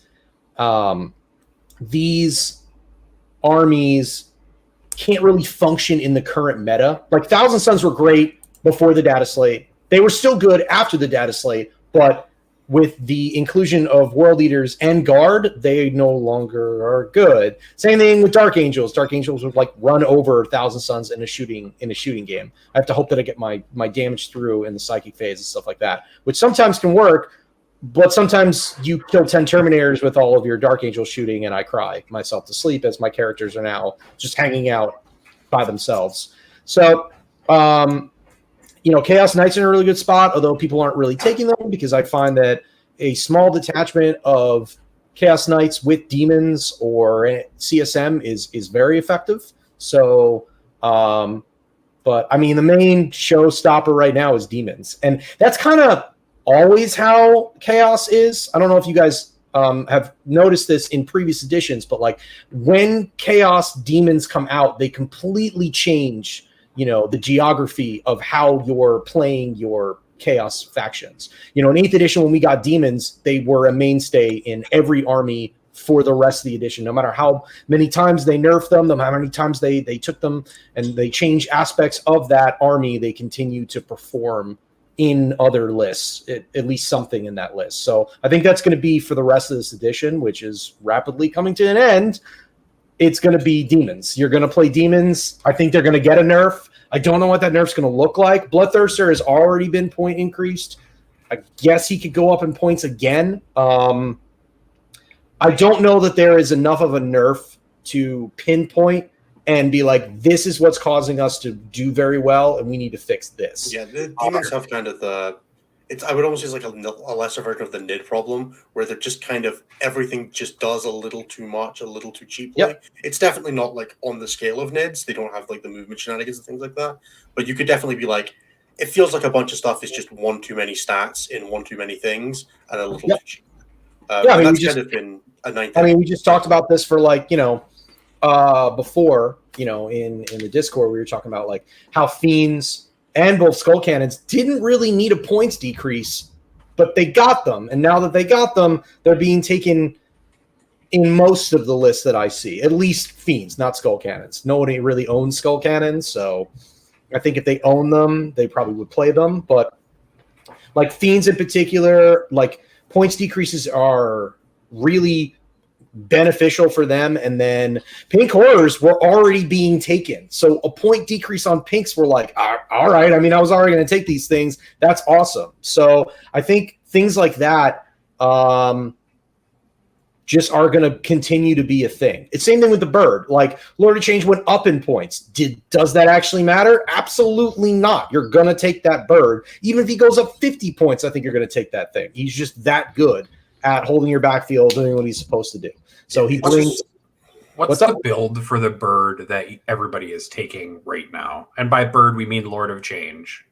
these armies can't really function in the current meta. Like, Thousand Suns were great before the data slate. They were still good after the data slate, but with the inclusion of World Eaters and Guard, they no longer are good. Same thing with Dark Angels. Dark Angels would run over Thousand Suns in a shooting game. I have to hope that I get my damage through in the psychic phase and stuff like that, which sometimes can work, but sometimes you kill 10 Terminators with all of your Dark Angel shooting, and I cry myself to sleep as my characters are now just hanging out by themselves. So, Chaos Knights are in a really good spot, although people aren't really taking them because I find that a small detachment of Chaos Knights with demons or CSM is very effective. So, but I mean, the main showstopper right now is demons, and that's kind of always how Chaos is. I don't know if you guys have noticed this in previous editions, but like when Chaos demons come out, they completely change, the geography of how you're playing your Chaos factions. In 8th edition, when we got demons, they were a mainstay in every army for the rest of the edition. No matter how many times they nerfed them, no matter how many times they took them and they changed aspects of that army, they continue to perform in other lists, at least something in that list. So I think that's going to be for the rest of this edition, which is rapidly coming to an end. It's going to be demons. You're going to play demons. I think they're going to get a nerf. I don't know what that nerf's going to look like. Bloodthirster has already been point increased. I guess he could go up in points again. I don't know that there is enough of a nerf to pinpoint and be like, this is what's causing us to do very well, and we need to fix this. Yeah, the demons have kind of I would almost use like a lesser version of the NID problem, where they're just kind of everything just does a little too much, a little too cheaply. Yep. It's definitely not like on the scale of NIDs. They don't have like the movement shenanigans and things like that. But you could definitely be like, it feels like a bunch of stuff is just one too many stats in one too many things and a little too cheap. That's kind of been a 9th. I mean, we just talked about this for like, before, in the Discord, we were talking about like how Fiends and both Skull Cannons didn't really need a points decrease, but they got them. And now that they got them, they're being taken in most of the lists that I see, at least Fiends, not Skull Cannons. Nobody really owns Skull Cannons, so I think if they own them, they probably would play them. But like Fiends in particular, like points decreases are really beneficial for them. And then pink horrors were already being taken, so a point decrease on pinks were like, all right, I mean, I was already going to take these things, that's awesome. So I think things like that just are going to continue to be a thing. It's same thing with the bird. Like Lord of Change went up in points. Does that actually matter? Absolutely not. You're going to take that bird. Even if he goes up 50 points, I think you're going to take that thing. He's just that good at holding your backfield, doing what he's supposed to do. So he brings. What's the build for the bird that everybody is taking right now? And by bird, we mean Lord of Change.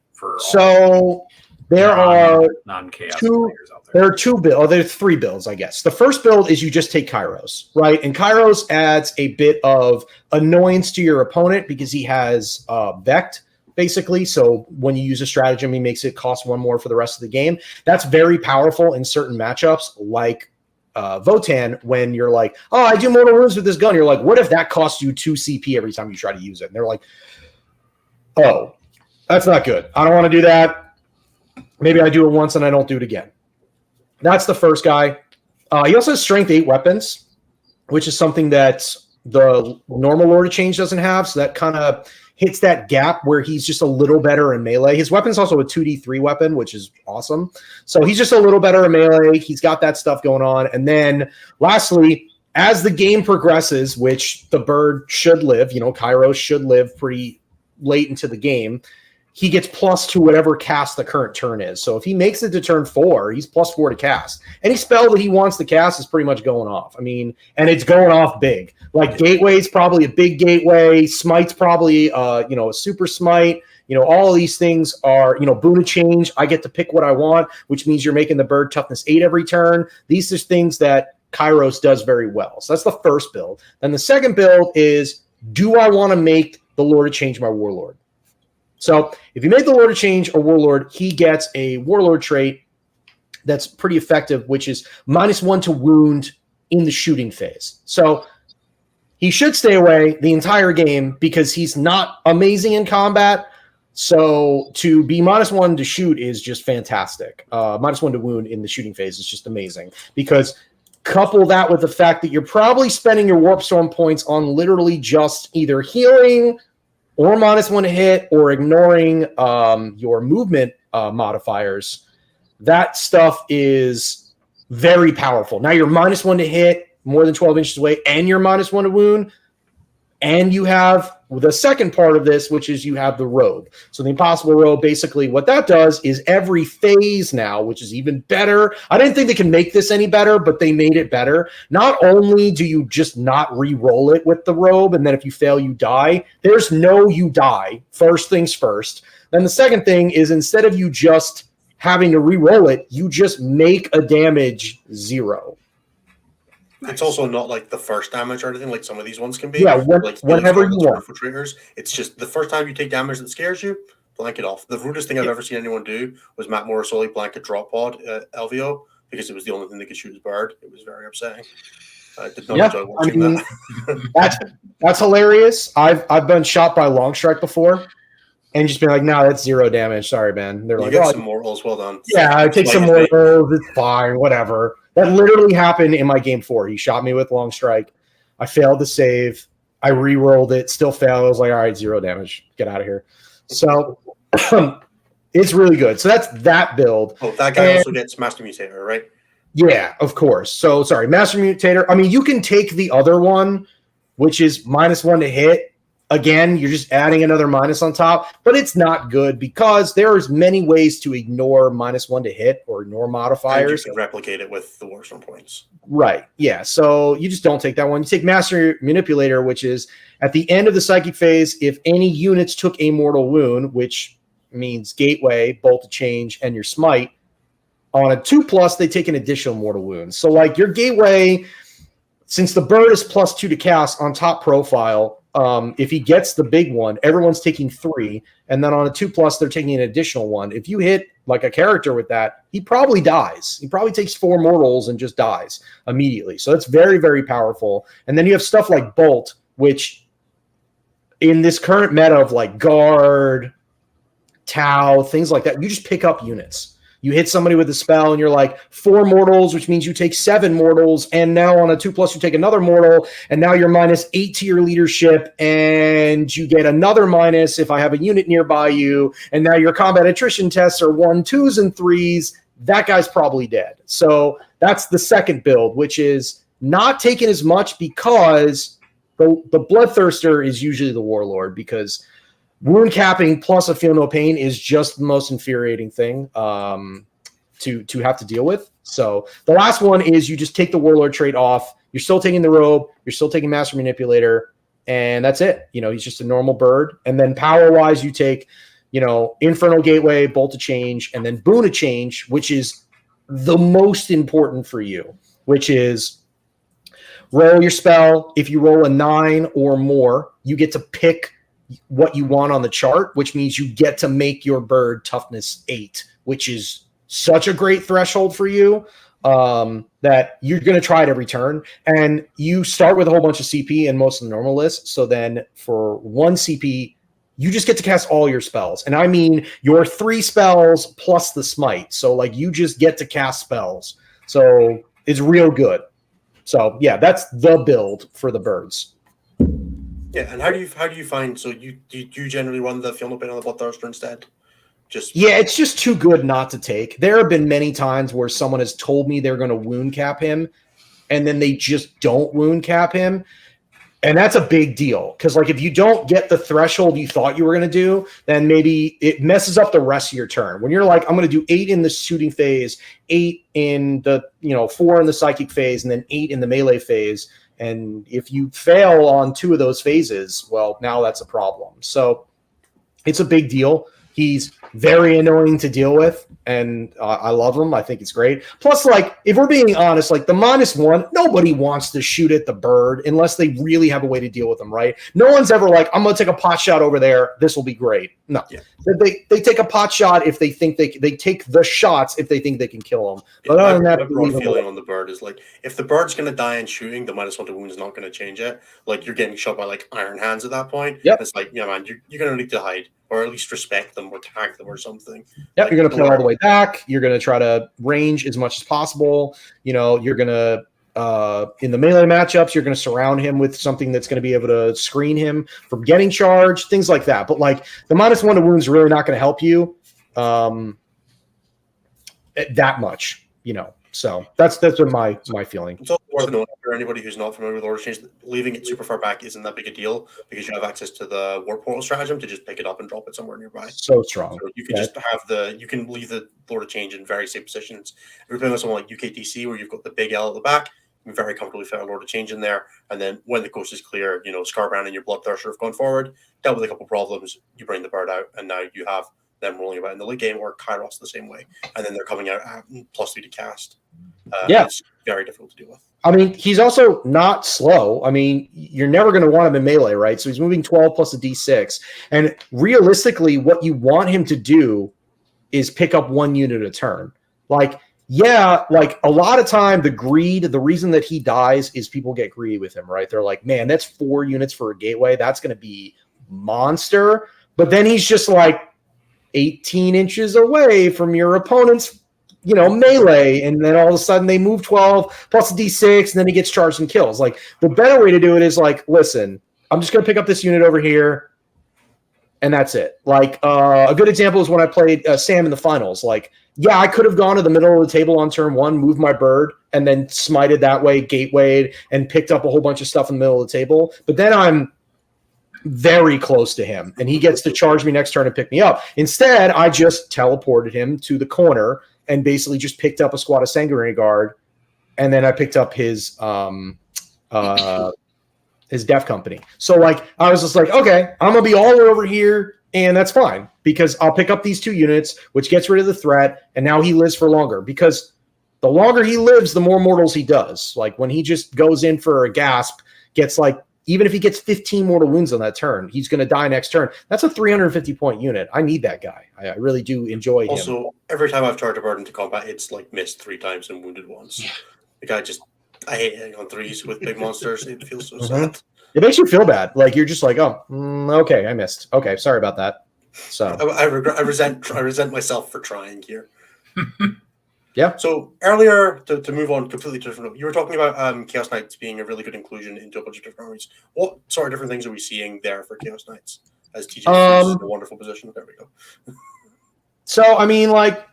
There are non-chaos players out there. There are two builds. Oh, there's 3 builds, I guess. The first build is you just take Kairos, right? And Kairos adds a bit of annoyance to your opponent because he has Vect, basically. So when you use a stratagem, he makes it cost 1 more for the rest of the game. That's very powerful in certain matchups, like Votann, when you're like, oh, I do mortal wounds with this gun. You're like, what if that costs you 2 CP every time you try to use it? And they're like, oh, that's not good. I don't want to do that. Maybe I do it once and I don't do it again. That's the first guy. He also has strength 8 weapons, which is something that the normal Lord of Change doesn't have. So that kind of hits that gap where he's just a little better in melee. His weapon's also a 2d3 weapon, which is awesome. So he's just a little better in melee. He's got that stuff going on. And then lastly, as the game progresses, which the bird should live, Kairos should live pretty late into the game, he gets plus to whatever cast the current turn is. So if he makes it to turn 4, he's plus 4 to cast. Any spell that he wants to cast is pretty much going off. I mean, and it's going off big. Like Gateway's probably a big gateway. Smite's probably, a super smite. All of these things are, Boon of Change. I get to pick what I want, which means you're making the bird toughness 8 every turn. These are things that Kairos does very well. So that's the first build. Then the second build is, do I want to make the Lord of Change my Warlord? So if you make the Lord of Change a Warlord, he gets a Warlord trait that's pretty effective, which is -1 to wound in the shooting phase. So he should stay away the entire game because he's not amazing in combat. So to be -1 to shoot is just fantastic. -1 to wound in the shooting phase is just amazing, because couple that with the fact that you're probably spending your Warp Storm points on literally just either healing or -1 to hit, or ignoring your movement modifiers. That stuff is very powerful. Now you're -1 to hit, more than 12 inches away, and you're -1 to wound. And you have the second part of this, which is you have the robe. So the impossible robe, basically what that does is every phase now, which is even better. I didn't think they can make this any better, but they made it better. Not only do you just not re-roll it with the robe, and then if you fail, you die. There's no you die. First things first. Then the second thing is instead of you just having to re-roll it, you just make a damage 0. Nice. It's also not like the first damage or anything like some of these ones can be. Yeah, like whenever you want. Infiltrators, it's just the first time you take damage that scares you, blank it off. The rudest thing I've ever seen anyone do was Matt Morrisoli blanket drop pod LVO because it was the only thing that could shoot his bird. It was very upsetting. I did not enjoy watching that. That's hilarious. I've been shot by long strike before. And just be like, no, that's 0 damage. Sorry, man. They're like, get some mortals. Well done. Yeah, I take some mortals. It's fine. Whatever. That literally happened in my game 4. He shot me with long strike. I failed to save. I re-rolled it. Still failed. I was like, all right, 0 damage. Get out of here. So it's really good. So that's that build. Oh, that guy also gets Master Mutator, right? Yeah, of course. So, sorry, Master Mutator. I mean, you can take the other one, which is -1 to hit. Again, you're just adding another minus on top, but it's not good because there's many ways to ignore -1 to hit or ignore modifiers. And you can replicate it with the Warstone points. Right. Yeah. So you just don't take that one. You take Master Manipulator, which is at the end of the psychic phase, if any units took a mortal wound, which means Gateway, Bolt of Change, and your Smite, on a 2+, they take an additional mortal wound. So like your Gateway, since the bird is +2 to cast on top profile, if he gets the big one, everyone's taking 3, and then on a 2+, they're taking an additional 1. If you hit like a character with that, he probably dies. He probably takes 4 mortals and just dies immediately. So that's very, very powerful. And then you have stuff like Bolt, which in this current meta of like Guard, Tau, things like that, you just pick up units. You hit somebody with a spell and you're like 4 mortals, which means you take 7 mortals. And now on a 2+, you take another mortal. And now you're -8 to your leadership. And you get another minus if I have a unit nearby you. And now your combat attrition tests are 1, 2s, and 3s. That guy's probably dead. So that's the second build, which is not taking as much because the Bloodthirster is usually the Warlord because wound capping plus a feel no pain is just the most infuriating thing to have to deal with. So the last one is you just take the Warlord trait off. You're still taking the robe. You're still taking Master Manipulator. And that's it. You know, he's just a normal bird. And then power-wise, you take, you know, Infernal Gateway, Bolt of Change, and then Boon of Change, which is the most important for you, which is roll your spell. If you roll a 9 or more, you get to pick what you want on the chart, which means you get to make your bird toughness 8, which is such a great threshold for you that you're going to try it every turn. And you start with a whole bunch of CP in most of the normal lists. So then for 1 CP, you just get to cast all your spells. And I mean your 3 spells plus the smite. So like you just get to cast spells. So it's real good. So yeah, that's the build for the birds. Yeah, and how do you find? So you generally run the Feel No Pain on the Bloodthirster instead? It's just too good not to take. There have been many times where someone has told me they're going to wound cap him, and then they just don't wound cap him, and that's a big deal because like if you don't get the threshold you thought you were going to do, then maybe it messes up the rest of your turn. When you're like, I'm going to do 8 in the shooting phase, 8 in the 4 in the psychic phase, and then 8 in the melee phase. And if you fail on 2 of those phases, well, now that's a problem. So it's a big deal. He's very annoying to deal with, and I love him. I think it's great. Plus, like, if we're being honest, like the -1, nobody wants to shoot at the bird unless they really have a way to deal with them, right? No one's ever like, I'm going to take a pot shot over there. This will be great. No. Yeah. They take a pot shot if they think they take the shots if they think they can kill them. But other than that, my feeling on the bird is like, if the bird's going to die in shooting, the -1 to wound is not going to change it. Like, you're getting shot by like Iron Hands at that point. Yep. It's like, yeah, man, you're going to need to hide. Or at least respect them or tag them or something. Yeah, like, you're going to play all the way back. You're going to try to range as much as possible. You're going to, in the melee matchups, you're going to surround him with something that's going to be able to screen him from getting charged, things like that. But like the -1 to wounds really not going to help you that much, So that's been my feeling. It's also worth noting for anybody who's not familiar with Order Change, leaving it super far back isn't that big a deal because you have access to the Warp Portal stratagem to just pick it up and drop it somewhere nearby. So strong. So you can just have you can leave the Lord of Change in very safe positions. If you're playing with someone like UKTC where you've got the big L at the back, you can very comfortably fit a Lord of Change in there. And then when the coast is clear, Scarbrand and your Bloodthirster have gone forward, dealt with a couple problems, you bring the bird out, and now you have them rolling about in the late game, or Kairos the same way. And then they're coming out at +3 to cast. It's very difficult to deal with. I mean, he's also not slow. I mean, you're never going to want him in melee, right? So he's moving 12 plus a D6. And realistically, what you want him to do is pick up 1 unit a turn. Like a lot of time, the reason that he dies is people get greedy with him, right? They're like, man, that's 4 units for a gateway. That's going to be monster. But then he's just like 18 inches away from your opponent's melee, and then all of a sudden they move 12 plus a D6, and then he gets charged and kills. Like, the better way to do it is like, listen, I'm just going to pick up this unit over here, and that's it. Like, a good example is when I played Sam in the finals. Like, yeah, I could have gone to the middle of the table on turn 1, moved my bird, and then smited that way, gatewayed, and picked up a whole bunch of stuff in the middle of the table. But then I'm very close to him, and he gets to charge me next turn and pick me up. Instead, I just teleported him to the corner and basically just picked up a squad of Sanguinary Guard, and then I picked up his Death Company. So, like, I was just like, okay, I'm going to be all over here, and that's fine, because I'll pick up these 2 units, which gets rid of the threat, and now he lives for longer, because the longer he lives, the more mortals he does. Like, when he just goes in for a gasp, gets like, even if he gets 15 mortal wounds on that turn, he's going to die next turn. That's a 350-point unit. I need that guy. I really do enjoy him. Also, every time I've charged a bird into combat, it's like missed 3 times and wounded once. Yeah. I hate hitting on 3s with big monsters. It feels so sad. It makes you feel bad. Like, you're just like, oh, okay, I missed. Okay, sorry about that. So I resent myself for trying here. Yeah. So earlier, to move on completely different, you were talking about Chaos Knights being a really good inclusion into a bunch of different armies. What sort of different things are we seeing there for Chaos Knights? As TJ is in a wonderful position. There we go. So, I mean, like,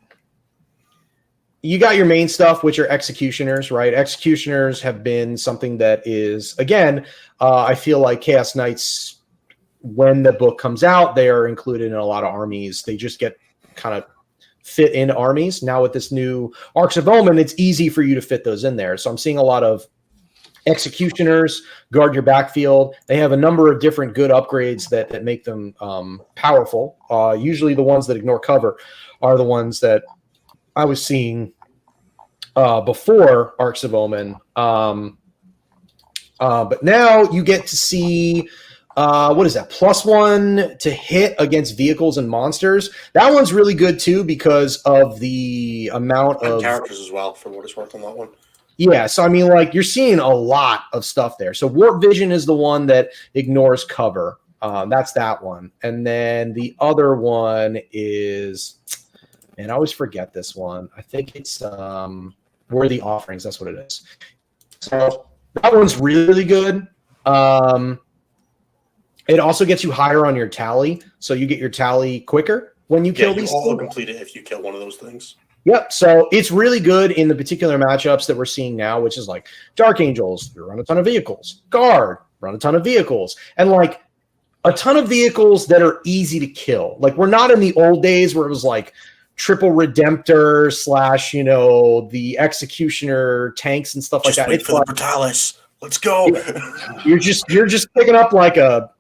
you got your main stuff, which are Executioners, right? Executioners have been something that is, again, I feel like Chaos Knights, when the book comes out, they are included in a lot of armies. They just get kind of fit in armies. Now with this new Arcs of Omen, it's easy for you to fit those in there. So I'm seeing a lot of Executioners guard your backfield. They have a number of different good upgrades that make them powerful. Usually the ones that ignore cover are the ones that I was seeing before Arcs of Omen. But now you get to see what is that? +1 to hit against vehicles and monsters. That one's really good too because of the amount of characters as well, for what it's worth on that one. Yeah, so I mean, like, you're seeing a lot of stuff there. So Warp Vision is the one that ignores cover. That's that one. And then the other one is, man, I always forget this one. I think it's Worthy Offerings. That's what it is. So that one's really good. It also gets you higher on your tally, so you get your tally quicker when you kill these. You auto complete it if you kill one of those things. Yep. So it's really good in the particular matchups that we're seeing now, which is like Dark Angels, you run a ton of vehicles. Guard, run a ton of vehicles. And like a ton of vehicles that are easy to kill. Like, we're not in the old days where it was like triple Redemptor / the Executioner tanks and stuff like that. Wait for the Brutalis. Let's go. You're just picking up like a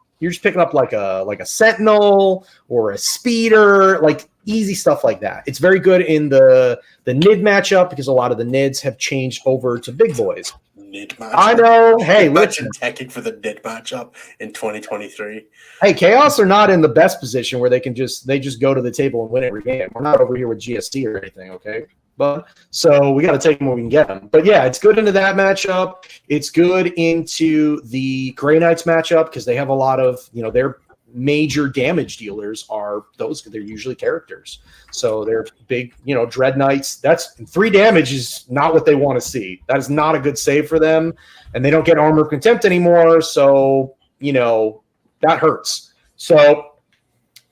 Sentinel or a Speeder, like easy stuff like that. It's very good in the NID matchup because a lot of the NIDs have changed over to big boys. NID matchup. I know. Hey, imagine teching for the NID matchup in 2023. Hey, Chaos are not in the best position where they just go to the table and win every game. We're not over here with GST or anything, okay? But so we got to take them when we can get them. But yeah, it's good into that matchup. It's good into the Grey Knights matchup because they have a lot of, their major damage dealers are those. They're usually characters. So they're big, Dread Knights. That's 3 damage is not what they want to see. That is not a good save for them. And they don't get Armor of Contempt anymore. So, that hurts. So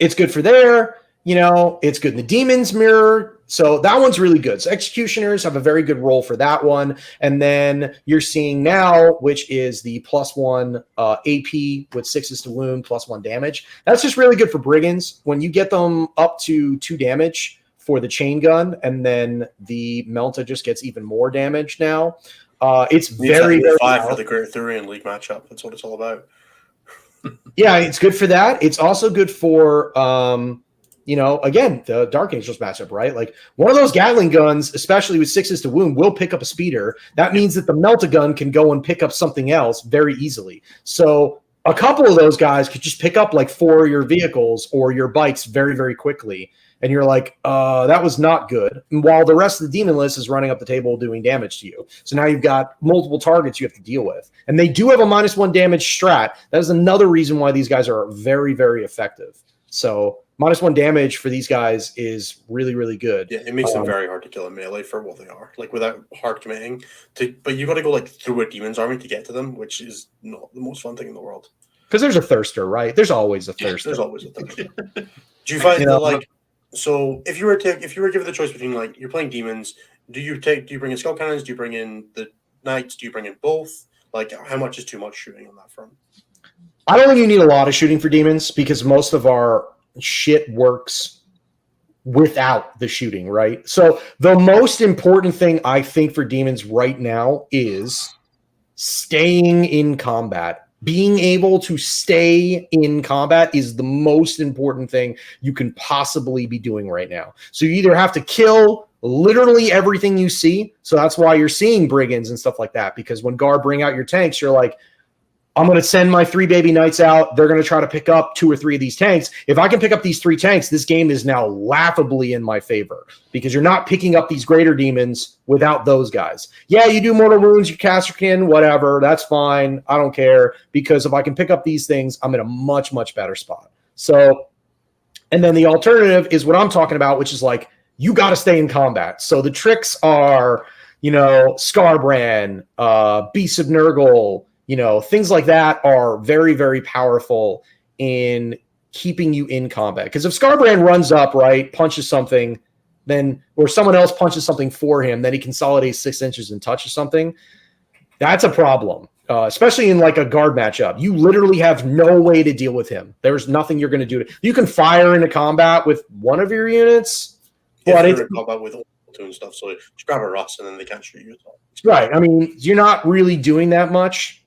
it's good for there. It's good in the Demon's Mirror. So that one's really good. So executioners have a very good role for that one. And then you're seeing now, which is the +1 AP with 6s to wound, +1 damage. That's just really good for brigands. When you get them up to 2 damage for the chain gun, and then the Melta just gets even more damage now. It's very, very 5 for the Great Arthurian League matchup. That's what it's all about. Yeah, it's good for that. It's also good for again, the Dark Angels matchup, right? Like one of those Gatling guns, especially with 6s to wound, will pick up a speeder. That means that the Melta gun can go and pick up something else very easily. So a couple of those guys could just pick up like 4 of your vehicles or your bikes very, very quickly. And you're like, that was not good. And while the rest of the demon list is running up the table doing damage to you. So now you've got multiple targets you have to deal with. And they do have a -1 damage strat. That is another reason why these guys are very, very effective. So -1 damage for these guys is really, really good. Yeah, it makes them very hard to kill in melee for what they are. Like without hard committing but you got to go like through a demon's army to get to them, which is not the most fun thing in the world. Because there's a thirster, right? There's always a thirster. There's always a thirster. Do you find that like so if you were given the choice between like you're playing demons, do you bring in skull cannons? Do you bring in the knights? Do you bring in both? Like how much is too much shooting on that front? I don't think you need a lot of shooting for demons because most of our shit works without the shooting, right? So the most important thing I think for demons right now is staying in combat. Being able to stay in combat is the most important thing you can possibly be doing right now. So you either have to kill literally everything you see. So that's why you're seeing brigands and stuff like that. Because when Gar bring out your tanks, you're like, I'm going to send my 3 baby knights out. They're going to try to pick up 2 or 3 of these tanks. If I can pick up these 3 tanks, this game is now laughably in my favor because you're not picking up these greater demons without those guys. Yeah, you do mortal wounds, you casterkin, whatever. That's fine. I don't care because if I can pick up these things, I'm in a much, much better spot. So, and then the alternative is what I'm talking about, which is like, you got to stay in combat. So the tricks are, Scarbrand, Beast of Nurgle, things like that are very, very powerful in keeping you in combat. Because if Scarbrand runs up, right, punches something, then or someone else punches something for him, then he consolidates 6 inches and touches something. That's a problem, especially in like a guard matchup. You literally have no way to deal with him. There's nothing you're going to do. You can fire into combat with one of your units, but it's in combat with and stuff. So just grab a Russ and then they can't shoot you at all. Right. I mean, you're not really doing that much.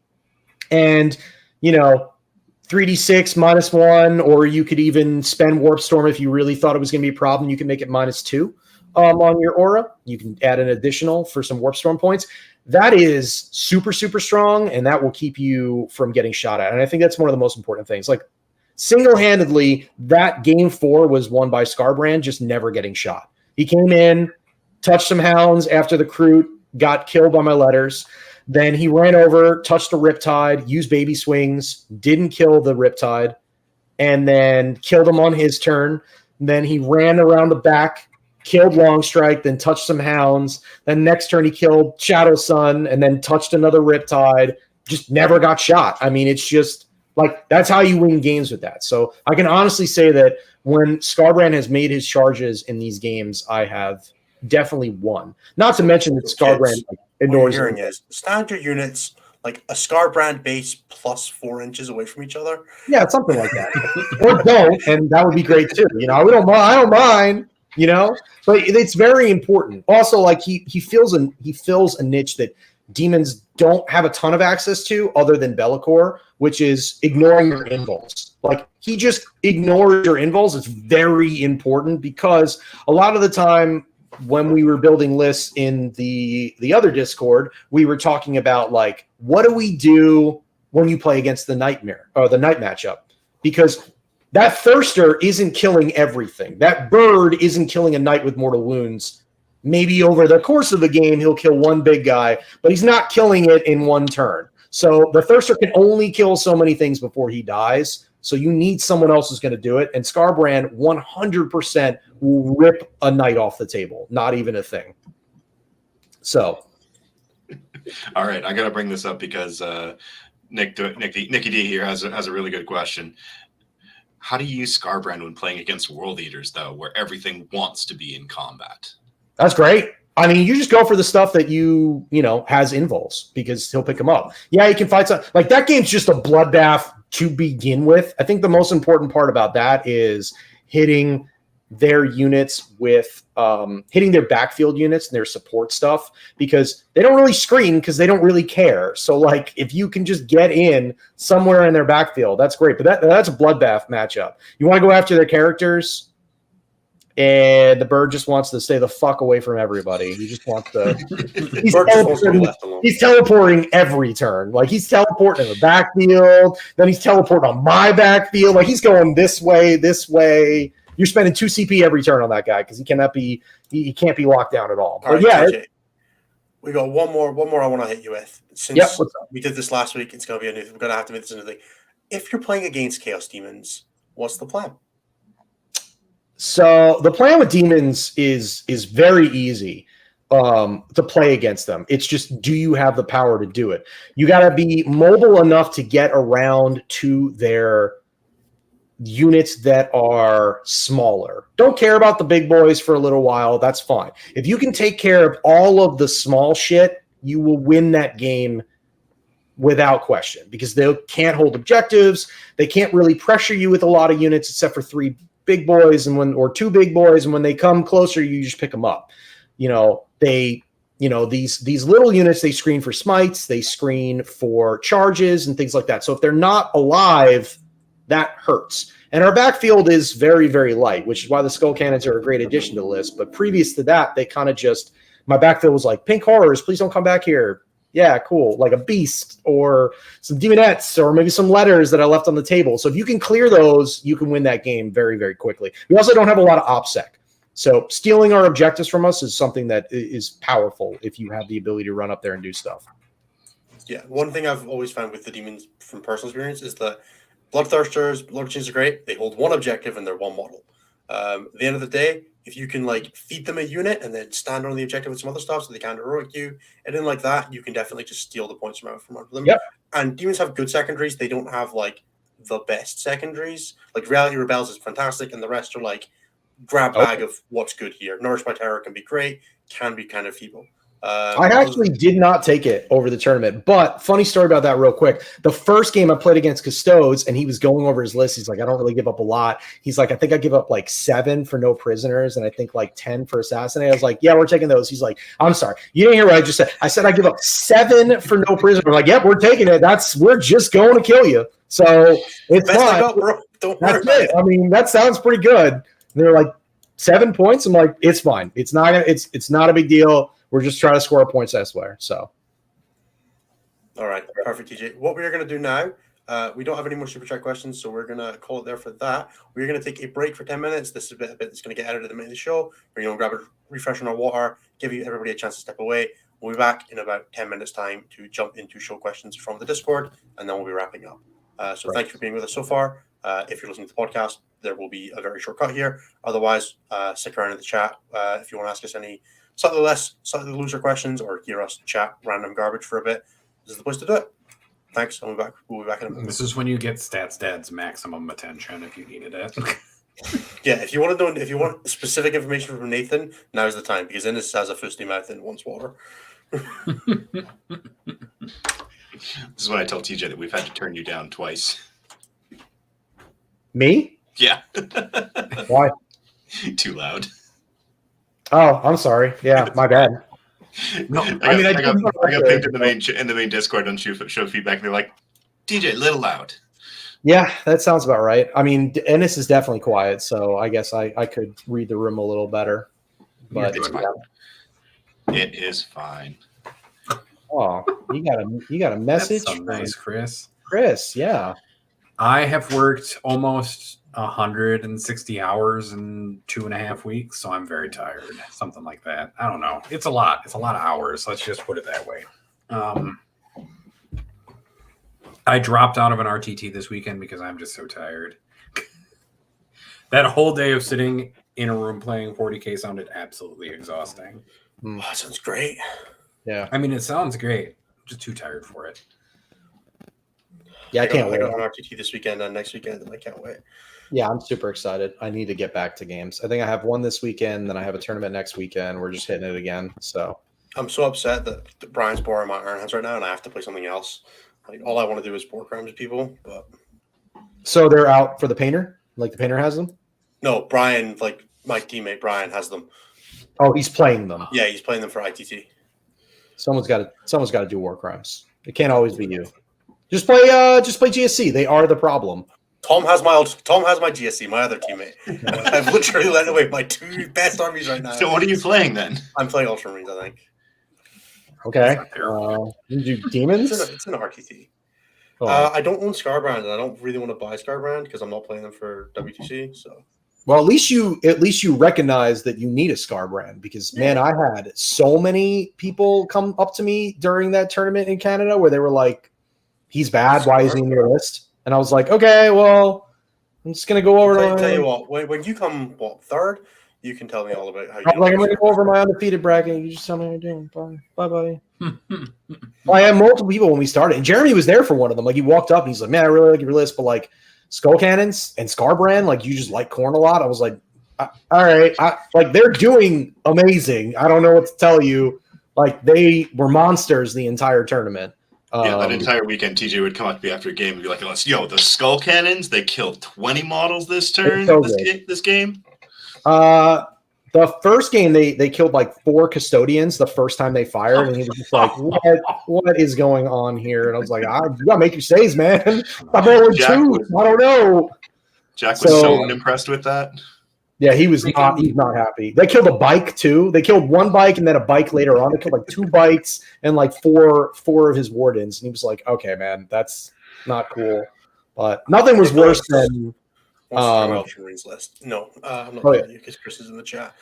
And, 3d6 -1, or you could even spend Warp Storm if you really thought it was going to be a problem. You can make it -2 on your aura. You can add an additional for some Warp Storm points. That is super, super strong, and that will keep you from getting shot at. And I think that's one of the most important things. Like, single-handedly, that game 4 was won by Scarbrand just never getting shot. He came in, touched some hounds after the Kroot, got killed by my letters. Then he ran over, touched a Riptide, used baby swings, didn't kill the Riptide, and then killed him on his turn. Then he ran around the back, killed Longstrike, then touched some hounds. Then next turn he killed Shadow Sun, and then touched another Riptide. Just never got shot. I mean, it's just like that's how you win games with that. So I can honestly say that when Scarbrand has made his charges in these games, I have definitely won. Not to mention that Scarbrand ignores what you're hearing is standard units like a Scarbrand base plus 4 inches away from each other. Yeah, something like that. Or don't, and that would be great too. We don't mind. I don't mind. But it's very important. Also, like he fills a niche that demons don't have a ton of access to, other than Be'lakor, which is ignoring your invuls. Like he just ignores your invuls. It's very important because a lot of the time, when we were building lists in the other Discord, we were talking about like, what do we do when you play against the nightmare or the night matchup? Because that thirster isn't killing everything. That bird isn't killing a knight with mortal wounds. Maybe over the course of the game, he'll kill one big guy, but he's not killing it in one turn. So the thirster can only kill so many things before he dies. So you need someone else who's going to do it. And Scarbrand 100% will rip a knight off the table. Not even a thing. So. All right. I got to bring this up because Nicky D here has a really good question. How do you use Scarbrand when playing against World Eaters, though, where everything wants to be in combat? That's great. I mean, you just go for the stuff that you know has invols because he'll pick them up. Yeah, you can fight some like that game's just a bloodbath to begin with. I think the most important part about that is hitting their units with hitting their backfield units and their support stuff because they don't really screen because they don't really care. So like if you can just get in somewhere in their backfield, that's great. But that's a bloodbath matchup. You want to go after their characters. And the bird just wants to stay the fuck away from everybody. He just wants to. He's teleporting every turn. Like he's teleporting in the backfield. Then he's teleporting on my backfield. Like he's going this way, this way. You're spending 2 CP every turn on that guy because he cannot be. He can't be locked down at all. But yeah, TJ, we got one more. I want to hit you with. Since we did this last week, it's going to be a new thing. We're going to have to make this a new thing. If you're playing against Chaos Demons, what's the plan? So the plan with demons is very easy to play against them. It's just, do you have the power to do it? You got to be mobile enough to get around to their units that are smaller. Don't care about the big boys for a little while. That's fine. If you can take care of all of the small shit, you will win that game without question because they can't hold objectives. They can't really pressure you with a lot of units except for 3 big boys or 2 big boys, and when they come closer, you just pick them up. These little units, they screen for smites, they screen for charges and things like that. So if they're not alive, that hurts. And our backfield is very, very light, which is why the skull cannons are a great addition to the list. But previous to that, they kind of just my backfield was like pink horrors, please don't come back here. Yeah, cool. Like a beast or some demonettes or maybe some letters that I left on the table. So if you can clear those, you can win that game very, very quickly. We also don't have a lot of OPSEC. So stealing our objectives from us is something that is powerful if you have the ability to run up there and do stuff. Yeah, one thing I've always found with the demons from personal experience is that Bloodthirsters, Blood Machines are great. They hold one objective and they're one model. At the end of the day, if you can like feed them a unit and then stand on the objective with some other stuff so they can't heroic you, and then like that, you can definitely just steal the points from under them. Yep. And demons have good secondaries. They don't have like the best secondaries. Like Reality Rebels is fantastic, and the rest are like grab bag of what's good here. Nourished by Terror can be great, can be kind of feeble. I actually did not take it over the tournament, but funny story about that real quick. The first game I played against Custodes and he was going over his list. He's like, I don't really give up a lot. He's like, I think I give up like 7 for no prisoners and I think like 10 for assassinate. I was like, yeah, we're taking those. He's like, I'm sorry. You didn't hear what I just said. I said, I give up 7 for no prisoners. I'm like, yep, we're taking it. We're just going to kill you. So it's fine. Don't worry about it. I mean, that sounds pretty good. And they're like 7 points. I'm like, it's fine. It's not a big deal. We're just trying to score points elsewhere. So, all right, perfect, TJ. What we are going to do now, we don't have any more super chat questions, so we're going to call it there for that. We're going to take a break for 10 minutes. This is a bit that's going to get added at the minute of the show. We're going to grab a refresh on our water, give everybody a chance to step away. We'll be back in about 10 minutes' time to jump into show questions from the Discord, and then we'll be wrapping up. So thank you for being with us so far. If you're listening to the podcast, there will be a very short cut here. Otherwise, stick around in the chat if you want to ask us any slightly looser questions or hear us chat random garbage for a bit. This is the place to do it. Thanks. We'll be back in a minute. This is when you get Stats Dad's maximum attention if you needed it. Yeah, if you want specific information from Nathan, now's the time because Innes has a fusty mouth and wants water. This is when I tell TJ that we've had to turn you down twice. Me? Yeah. Why? Too loud. Oh, I'm sorry. Yeah, my bad. No, I got pinged in the main Discord on show feedback. And they're like, TJ, a little loud. Yeah, that sounds about right. I mean, Ennis is definitely quiet, so I guess I could read the room a little better. But it's fine. It is fine. Oh, you got a message? That's so nice, Chris. Chris, yeah. I have worked almost 160 hours in 2.5 weeks, so I'm very tired. Something like that. I don't know. It's a lot. It's a lot of hours. Let's just put it that way. I dropped out of an RTT this weekend because I'm just so tired. That whole day of sitting in a room playing 40K sounded absolutely exhausting. Oh, that sounds great. Yeah. I mean, it sounds great. I'm just too tired for it. Yeah, I can't wait. I got an RTT this weekend and next weekend, and I can't wait. Yeah, I'm super excited. I need to get back to games. I think I have one this weekend, then I have a tournament next weekend. We're just hitting it again. So I'm so upset that Brian's borrowing my Iron Hands right now, and I have to play something else. Like all I want to do is board crimes with people, but they're out for the painter? Like the painter has them? no, Brian, like my teammate Brian has them. Oh, he's playing them. Yeah, he's playing them for ITT. Someone's got to do war crimes. It can't always be you. Just play GSC. They are the problem. Tom has my GSC, my other teammate. I've literally let away my 2 best armies right now. So what are you playing then? I'm playing Ultramarines, I think. Okay. You do demons? It's an RTT. Oh. I don't own Scarbrand, and I don't really want to buy Scarbrand because I'm not playing them for WTC. So, well, at least you recognize that you need a Scarbrand because man, I had so many people come up to me during that tournament in Canada where they were like, "He's bad. Why is he in your list?" And I was like, "Okay, well, I'm just gonna go over to." Tell you what, when you come third, you can tell me all about how you. I'm gonna go over my undefeated bracket. You just tell me how you're doing. Bye, buddy. Well, I had multiple people when we started, and Jeremy was there for one of them. Like he walked up and he's like, "Man, I really like your list, but like Skull Cannons and Scarbrand, like you just like corn a lot." I was like, "All right, like they're doing amazing. I don't know what to tell you. Like they were monsters the entire tournament." Yeah, that entire weekend, TJ would come up to me after a game and be like, the Skull Cannons, they killed 20 models this turn, this game. The first game, they killed like 4 custodians the first time they fired, and he was just like, what is going on here? And I was like, you gotta make your saves, man. I'm rolling 2. I don't know. Jack was so unimpressed with that. Yeah, he's not happy. They killed a bike too. They killed 1 bike and then a bike later on. They killed like 2 bikes and like four of his wardens. And he was like, okay, man, that's not cool. But nothing was worse than Ultramarines list. No, I'm not telling you because Chris is in the chat.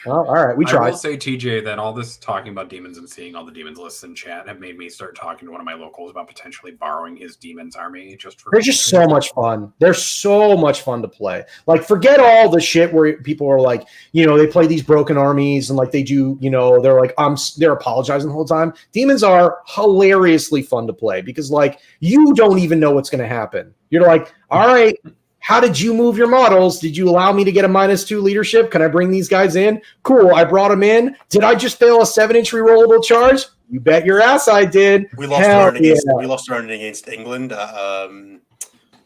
Well, all right, we tried. I will say, TJ, that all this talking about demons and seeing all the demons lists in chat have made me start talking to one of my locals about potentially borrowing his demons army just for. They're just so much fun. They're so much fun to play. Like, forget all the shit where people are like, they play these broken armies and like they do, they're like, they're apologizing the whole time. Demons are hilariously fun to play because like you don't even know what's going to happen. You're like, all right. How did you move your models? Did you allow me to get a -2 leadership? Can I bring these guys in? Cool. I brought them in. Did I just fail a 7-inch rerollable charge? You bet your ass I did. We lost a round against England at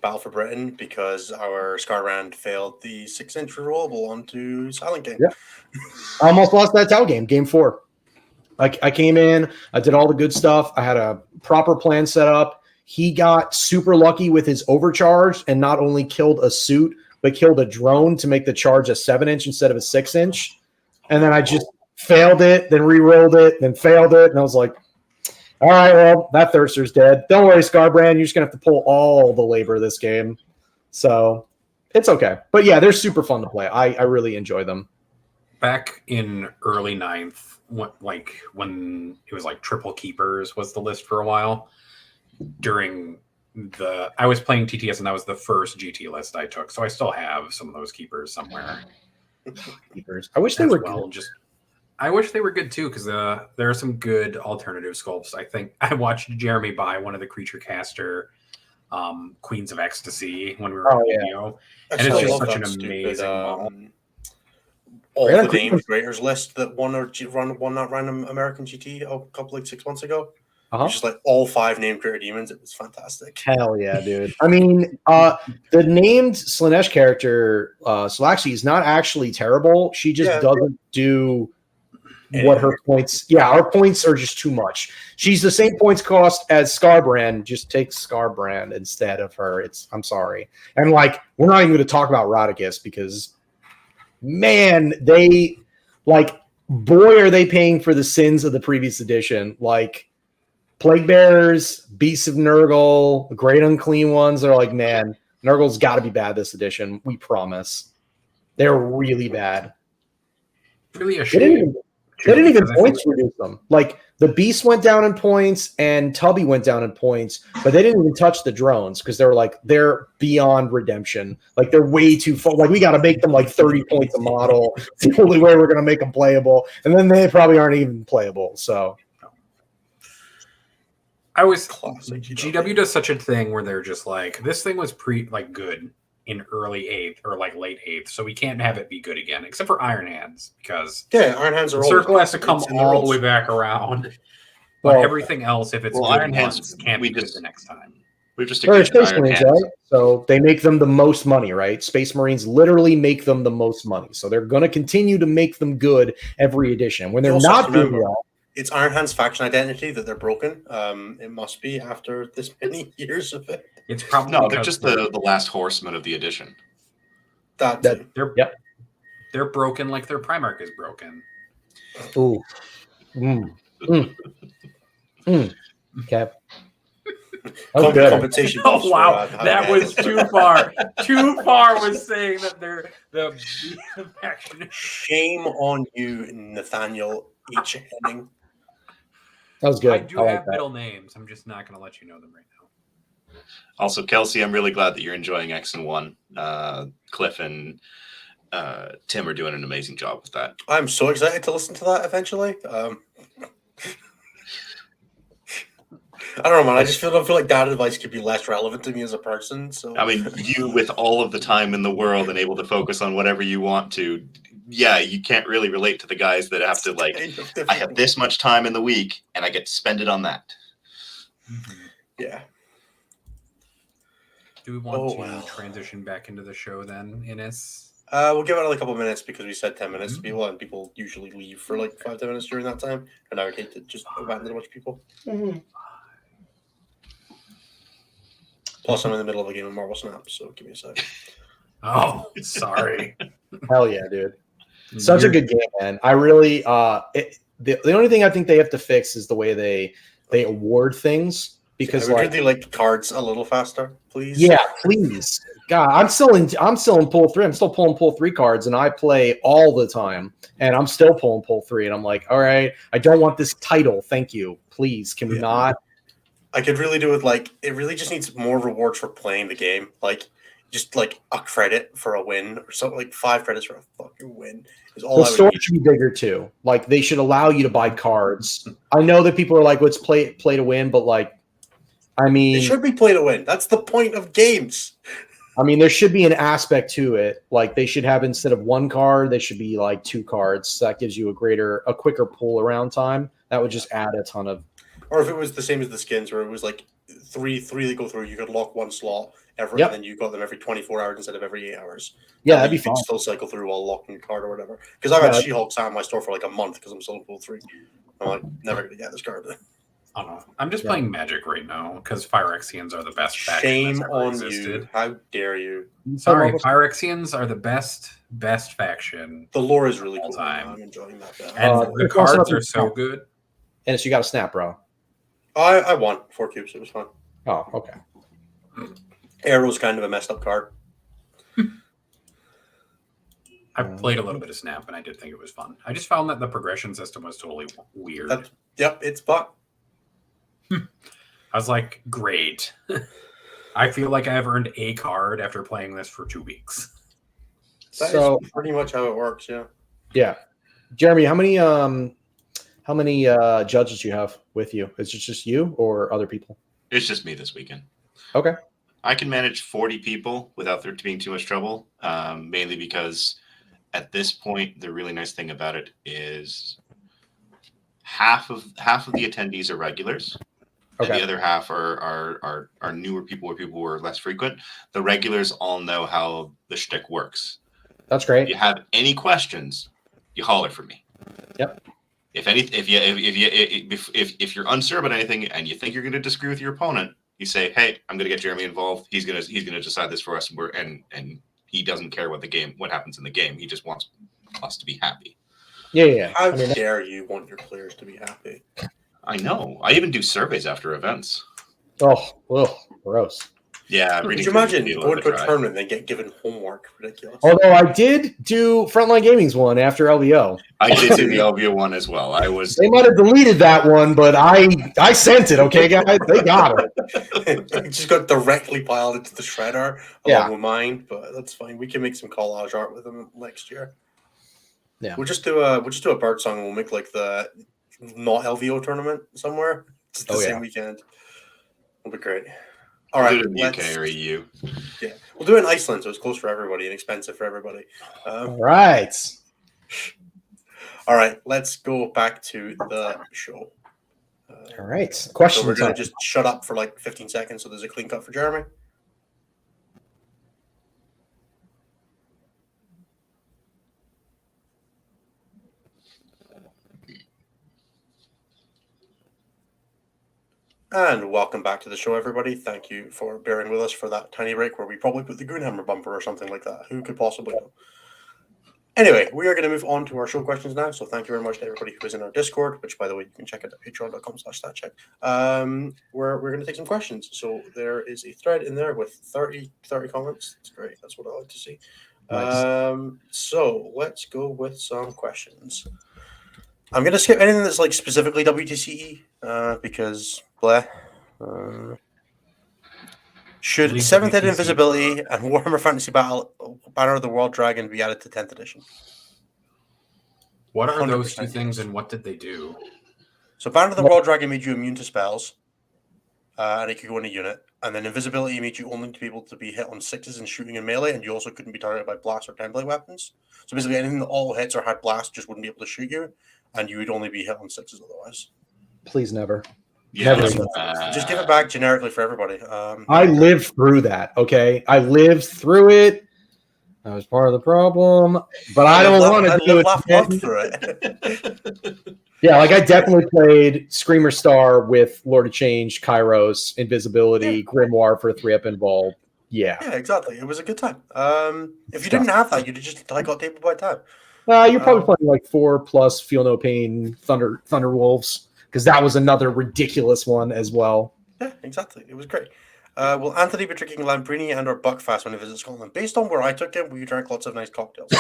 Battle for Britain because our Scarbrand failed the 6-inch rerollable onto Silent King. Yeah. I almost lost that Tau game 4. I came in. I did all the good stuff. I had a proper plan set up. He got super lucky with his overcharge and not only killed a suit, but killed a drone to make the charge a 7-inch instead of a 6-inch. And then I just failed it, then re-rolled it, then failed it. And I was like, all right, well, that Thirster's dead. Don't worry, Scarbrand. You're just going to have to pull all the labor this game. So it's okay. But yeah, they're super fun to play. I really enjoy them. Back in early 9th, when it was like triple keepers was the list for a while. I was playing TTS and that was the first GT list I took, so I still have some of those keepers somewhere. Keepers. I wish they were good. I wish they were good too because there are some good alternative sculpts. I think I watched Jeremy buy one of the creature caster Queens of Ecstasy when we were in video, and it's just such an amazing model. All the named creators list that won that random American GT a couple 6 months ago. It was just like all 5 named creator demons. It was fantastic. Hell yeah, dude. I mean, the named Slanesh character, Slaxy, is not actually terrible. She just doesn't do what her points. Yeah, our points are just too much. She's the same points cost as Scarbrand. Just take Scarbrand instead of her. I'm sorry. And like, we're not even going to talk about Rodicus because, man, they boy, are they paying for the sins of the previous edition. Like, Plague Bearers, Beasts of Nurgle, the Great Unclean Ones, they're like, man, Nurgle's got to be bad this edition. We promise. They're really bad. Really a shame. They didn't even points reduce them. Like, the Beast went down in points and Tubby went down in points, but they didn't even touch the drones because they were like, they're beyond redemption. Like, they're way too full. Like, we got to make them like 30 points a model. It's the only way we're going to make them playable. And then they probably aren't even playable. So. GW does such a thing where they're just like, this thing was good. in early 8th or like late 8th, so we can't have it be good again, except for Iron Hands, because Iron Hands are the always circle good. has to come It's in all the rules. way back around. But Well, everything else, if it's well, good Iron Hands, once, can't we be good just- the next time. We've just they're agreed that Space Iron Marines, Hands. right? So they make them the most money, right? Space Marines literally make them the most money. So they're going to continue to make them good every edition. When You they're also have not to doing remember, well, it's Iron Hands faction identity that they're broken. It must be after this many years of it. It's probably No, they're because just the last horseman of the edition. That That- too. they're broken like their Primarch is broken. ooh, okay. Oh, good. Compensation Oh buffs wow, for, that was too far. Too far was saying that they're the faction. Shame on you, Nathaniel H. Henning. That was good. I do like have that. middle names. I'm just not going to let you know them right now. Also, Kelsey, I'm really glad that you're enjoying X and One. Cliff and Tim are doing an amazing job with that. I'm so excited to listen to that eventually. I don't know, man. I just don't feel like that advice could be less relevant to me as a person. So I mean, you with all of the time in the world and able to focus on whatever you want to, yeah, you can't really relate to the guys that have to like, I have this much time in the week and I get to spend it on that. Yeah. Do we want to transition back into the show then, Innes? We'll give it another couple minutes because we said 10 minutes to people, and people usually leave for like 5-10 minutes during that time. And I would hate to just abandon a bunch of people. Plus, I'm in the middle of a game of Marvel Snap, so give me a sec. Oh, sorry. Hell yeah, dude. Such a good game, man. I really the only thing I think they have to fix is the way they award things, because I would really like cards a little faster, please. Yeah, please. God, I'm still in pull 3. I'm still pulling pull 3 cards, and I play all the time, and I'm still pulling pull 3, and I'm like, all right, I don't want this title. Thank you. Please, can we not? I could really do with like, it really just needs more rewards for playing the game. Like, just like a credit for a win or something, like 5 credits for a fucking win is all The I would store need. should be bigger too. Like, they should allow you to buy cards. I know that people are like, let's play to win, but like, I mean, It should be play to win. That's the point of games. there should be an aspect to it. Like, they should have, instead of 1 card, they should be like 2 cards. That gives you a quicker pull around time. That would just add a ton of. Or if it was the same as the skins, where it was like three that go through, you could lock 1 slot every, Yep. and then you got them every 24 hours instead of every 8 hours. Yeah, And that'd be you could fun. still cycle through while locking a card or whatever. Because I've had Yeah. She-Hulk sat in my store for like a month because I'm still in pull 3. I'm like, never gonna get this card. I don't know. I'm just playing Magic right now because Phyrexians are the best faction Shame that's ever on existed. you! How dare you? Sorry, Phyrexians are the best faction. The lore is really All cool. time. I'm enjoying that. Bit. And the it's also cards not are so good. And so you got to snap, bro. I won 4 cubes. It was fun. Oh, okay. Arrow's kind of a messed up card. I've played a little bit of Snap, and I did think it was fun. I just found that the progression system was totally weird. Yep, it's buck. I was like, great. I feel like I've earned a card after playing this for 2 weeks. That So is pretty much how it works. Yeah. yeah, Jeremy, how many judges do you have with you? Is it just you or other people? It's just me this weekend. Okay. I can manage 40 people without there being too much trouble, mainly because at this point, the really nice thing about it is half of the attendees are regulars. Okay. And the other half are newer people or people who are less frequent. The regulars all know how the shtick works. That's If great. you have any questions, you holler for me. Yep. If you're unsure about anything and you think you're going to disagree with your opponent, you say, "Hey, I'm going to get Jeremy involved. He's going to decide this for us." And he doesn't care what happens in the game. He just wants us to be happy. Yeah. How dare you want your players to be happy? I know. I even do surveys after events. Oh, gross. Yeah, Could you imagine going to a tournament and then get given homework? Ridiculous. Although I did do Frontline Gaming's one after LVO. I did do the LVO one as well. They might have deleted that one, but I sent it. Okay, guys, they got it. It just got directly piled into the shredder along with mine, but that's fine. We can make some collage art with them next year. Yeah, We'll just do a bird song and we'll make like the not LVO tournament somewhere. It's the same weekend. It'll be great. All We'll right, do it in the UK or EU. Yeah, we'll do it in Iceland, so it's close for everybody and expensive for everybody. All right. All right, let's go back to the show. All right. So Question we're going time. to just shut up for like 15 seconds so there's a clean cut for Jeremy. And welcome back to the show, everybody. Thank you for bearing with us for that tiny break where we probably put the Goonhammer bumper or something like that. Who could possibly know? Anyway, we are going to move on to our show questions now. So thank you very much to everybody who is in our Discord, which, by the way, you can check out at patreon.com/statcheck. We're going to take some questions. So there is a thread in there with 30 comments. That's great. That's what I like to see. Nice. So let's go with some questions. I'm going to skip anything that's like specifically WTCE because bleh. Should Leave 7th Ed WTCE Invisibility and Warhammer Fantasy Battle Banner of the World Dragon be added to 10th edition? What are those 100% two things, yes. and what did they do? So Banner of the World Dragon made you immune to spells, and it could go in a unit. And then Invisibility made you only to be able to be hit on 6s and shooting and melee, and you also couldn't be targeted by blast or template weapons. So basically anything that all hits or had blast just wouldn't be able to shoot you, and you would only be hit on 6s otherwise. Please never. Yeah, Never. Just give it back generically for everybody. I lived through that. Okay, I lived through it. I was part of the problem, but I don't want to do it. Loved through it. Yeah, like I definitely played Screamer Star with Lord of Change, Kairos, Invisibility, Grimoire for a 3-up involved. Yeah, exactly. It was a good time. If you didn't have that, you'd have just got table by time. You're probably playing like 4+ Feel No Pain Thunderwolves, because that was another ridiculous one as well. Yeah, exactly. It was great. Will Anthony be drinking Lambrini and or Buckfast when he visits Scotland? Based on where I took him, we drank lots of nice cocktails.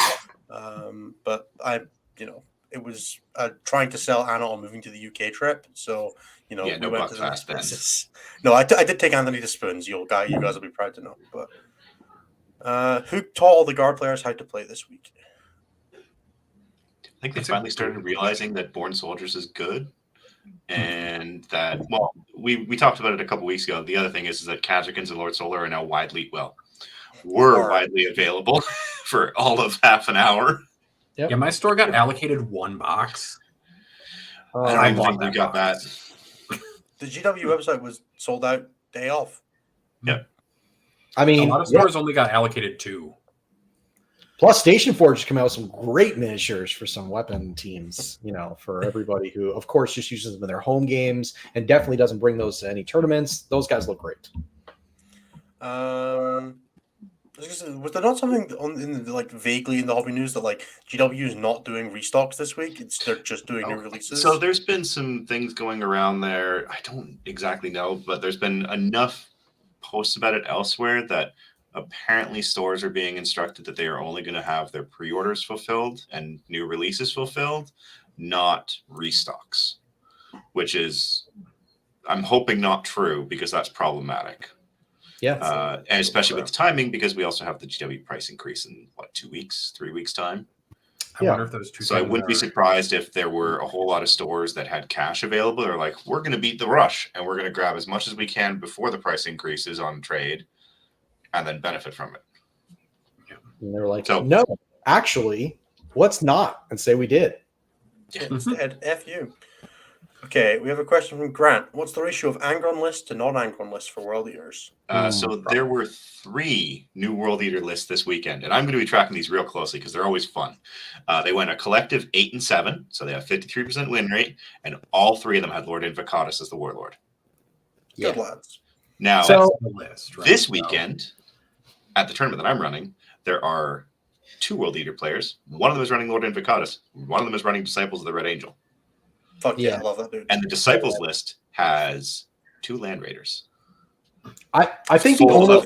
But it was trying to sell Anna on moving to the UK trip. So, we went to the nice places. No, I did take Anthony to Spoons. You guys will be proud to know. But who taught all the guard players how to play this week? I think they finally started realizing that Born Soldiers is good. And that, well, we talked about it a couple weeks ago. The other thing is that Kazakins and Lord Solar are now widely available for all of half an hour. Yep. Yeah, my store got allocated one box. I don't think we got that. The GW website was sold out day off. Yep. I mean, a lot of stores only got allocated 2. Plus, Station Forge has come out with some great miniatures for some weapon teams, for everybody who, of course, just uses them in their home games and definitely doesn't bring those to any tournaments. Those guys look great. Was there not something vaguely in the hobby news that GW is not doing restocks this week? They're just doing new releases. So there's been some things going around there. I don't exactly know, but there's been enough posts about it elsewhere that apparently stores are being instructed that they are only going to have their pre-orders fulfilled and new releases fulfilled, not restocks, which is, I'm hoping, not true, because that's problematic. Yeah. And especially with the timing, because we also have the GW price increase in 3 weeks time. I wonder if those two. So I wouldn't be surprised if there were a whole lot of stores that had cash available. They're like, we're going to beat the rush and we're going to grab as much as we can before the price increases on trade and then benefit from it. Yeah. And they're like, no, actually, let's not, and say we did. Yeah, instead, F you. Okay, we have a question from Grant. What's the ratio of Angron lists to non-Angron lists for World Eaters? So there were 3 new World Eater lists this weekend, and I'm going to be tracking these real closely because they're always fun. They went a collective 8 and 7, so they have 53% win rate, and all 3 of them had Lord Invocatus as the Warlord. Good lads. Now, this weekend, at the tournament that I'm running, there are 2 World Eater players. One of them is running Lord Invocatus. One of them is running Disciples of the Red Angel. Fuck yeah, I love that dude. And the Disciples list has 2 Land Raiders. I think the only way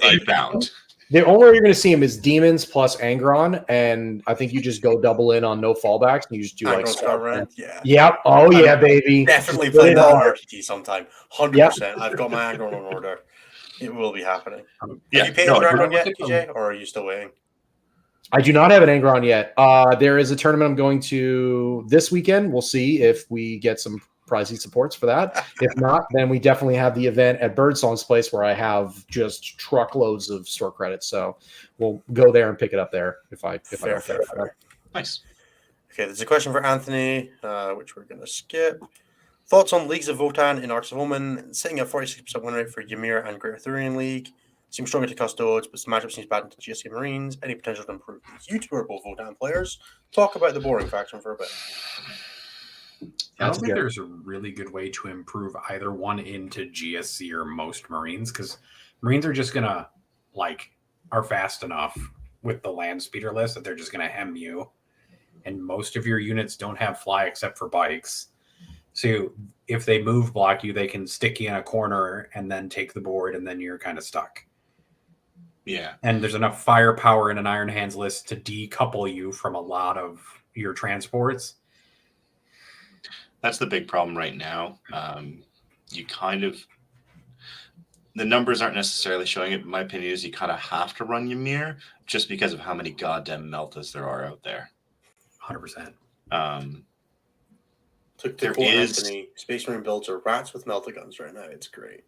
you're going to see him is Demons plus Angron, and I think you just go double in on no fallbacks, and you just do yeah. Oh yeah, baby. Definitely play that on RPT sometime. 100%. I've got my Angron on order. It will be happening. Have you paid for Angron yet, TJ, or are you still waiting? I do not have an Angron yet. There is a tournament I'm going to this weekend. We'll see if we get some prize these supports for that. If not, then we definitely have the event at Birdsong's place where I have just truckloads of store credits. So we'll go there and pick it up there if I don't Fair. Nice. Okay, there's a question for Anthony, which we're going to skip. Thoughts on Leagues of Votan in Arcs of Omen, sitting at 46% win rate for Ymir and Great Arthurian League. Seems stronger to Custodes, but the matchup seems bad into GSC Marines. Any potential to improve these? You two are both Votan players. Talk about the boring faction for a bit. I don't think there's a really good way to improve either one into GSC or most Marines, because Marines are just gonna are fast enough with the land speeder list that they're just gonna hem you, and most of your units don't have fly except for bikes. So if they move block you, they can stick you in a corner and then take the board, and then you're kind of stuck. Yeah. And there's enough firepower in an Iron Hands list to decouple you from a lot of your transports. That's the big problem right now. The numbers aren't necessarily showing it, but my opinion is you kind of have to run Ymir just because of how many goddamn Meltas there are out there. 100%. To quote Anthony, Space Marine builds are rats with melta guns right now. It's great.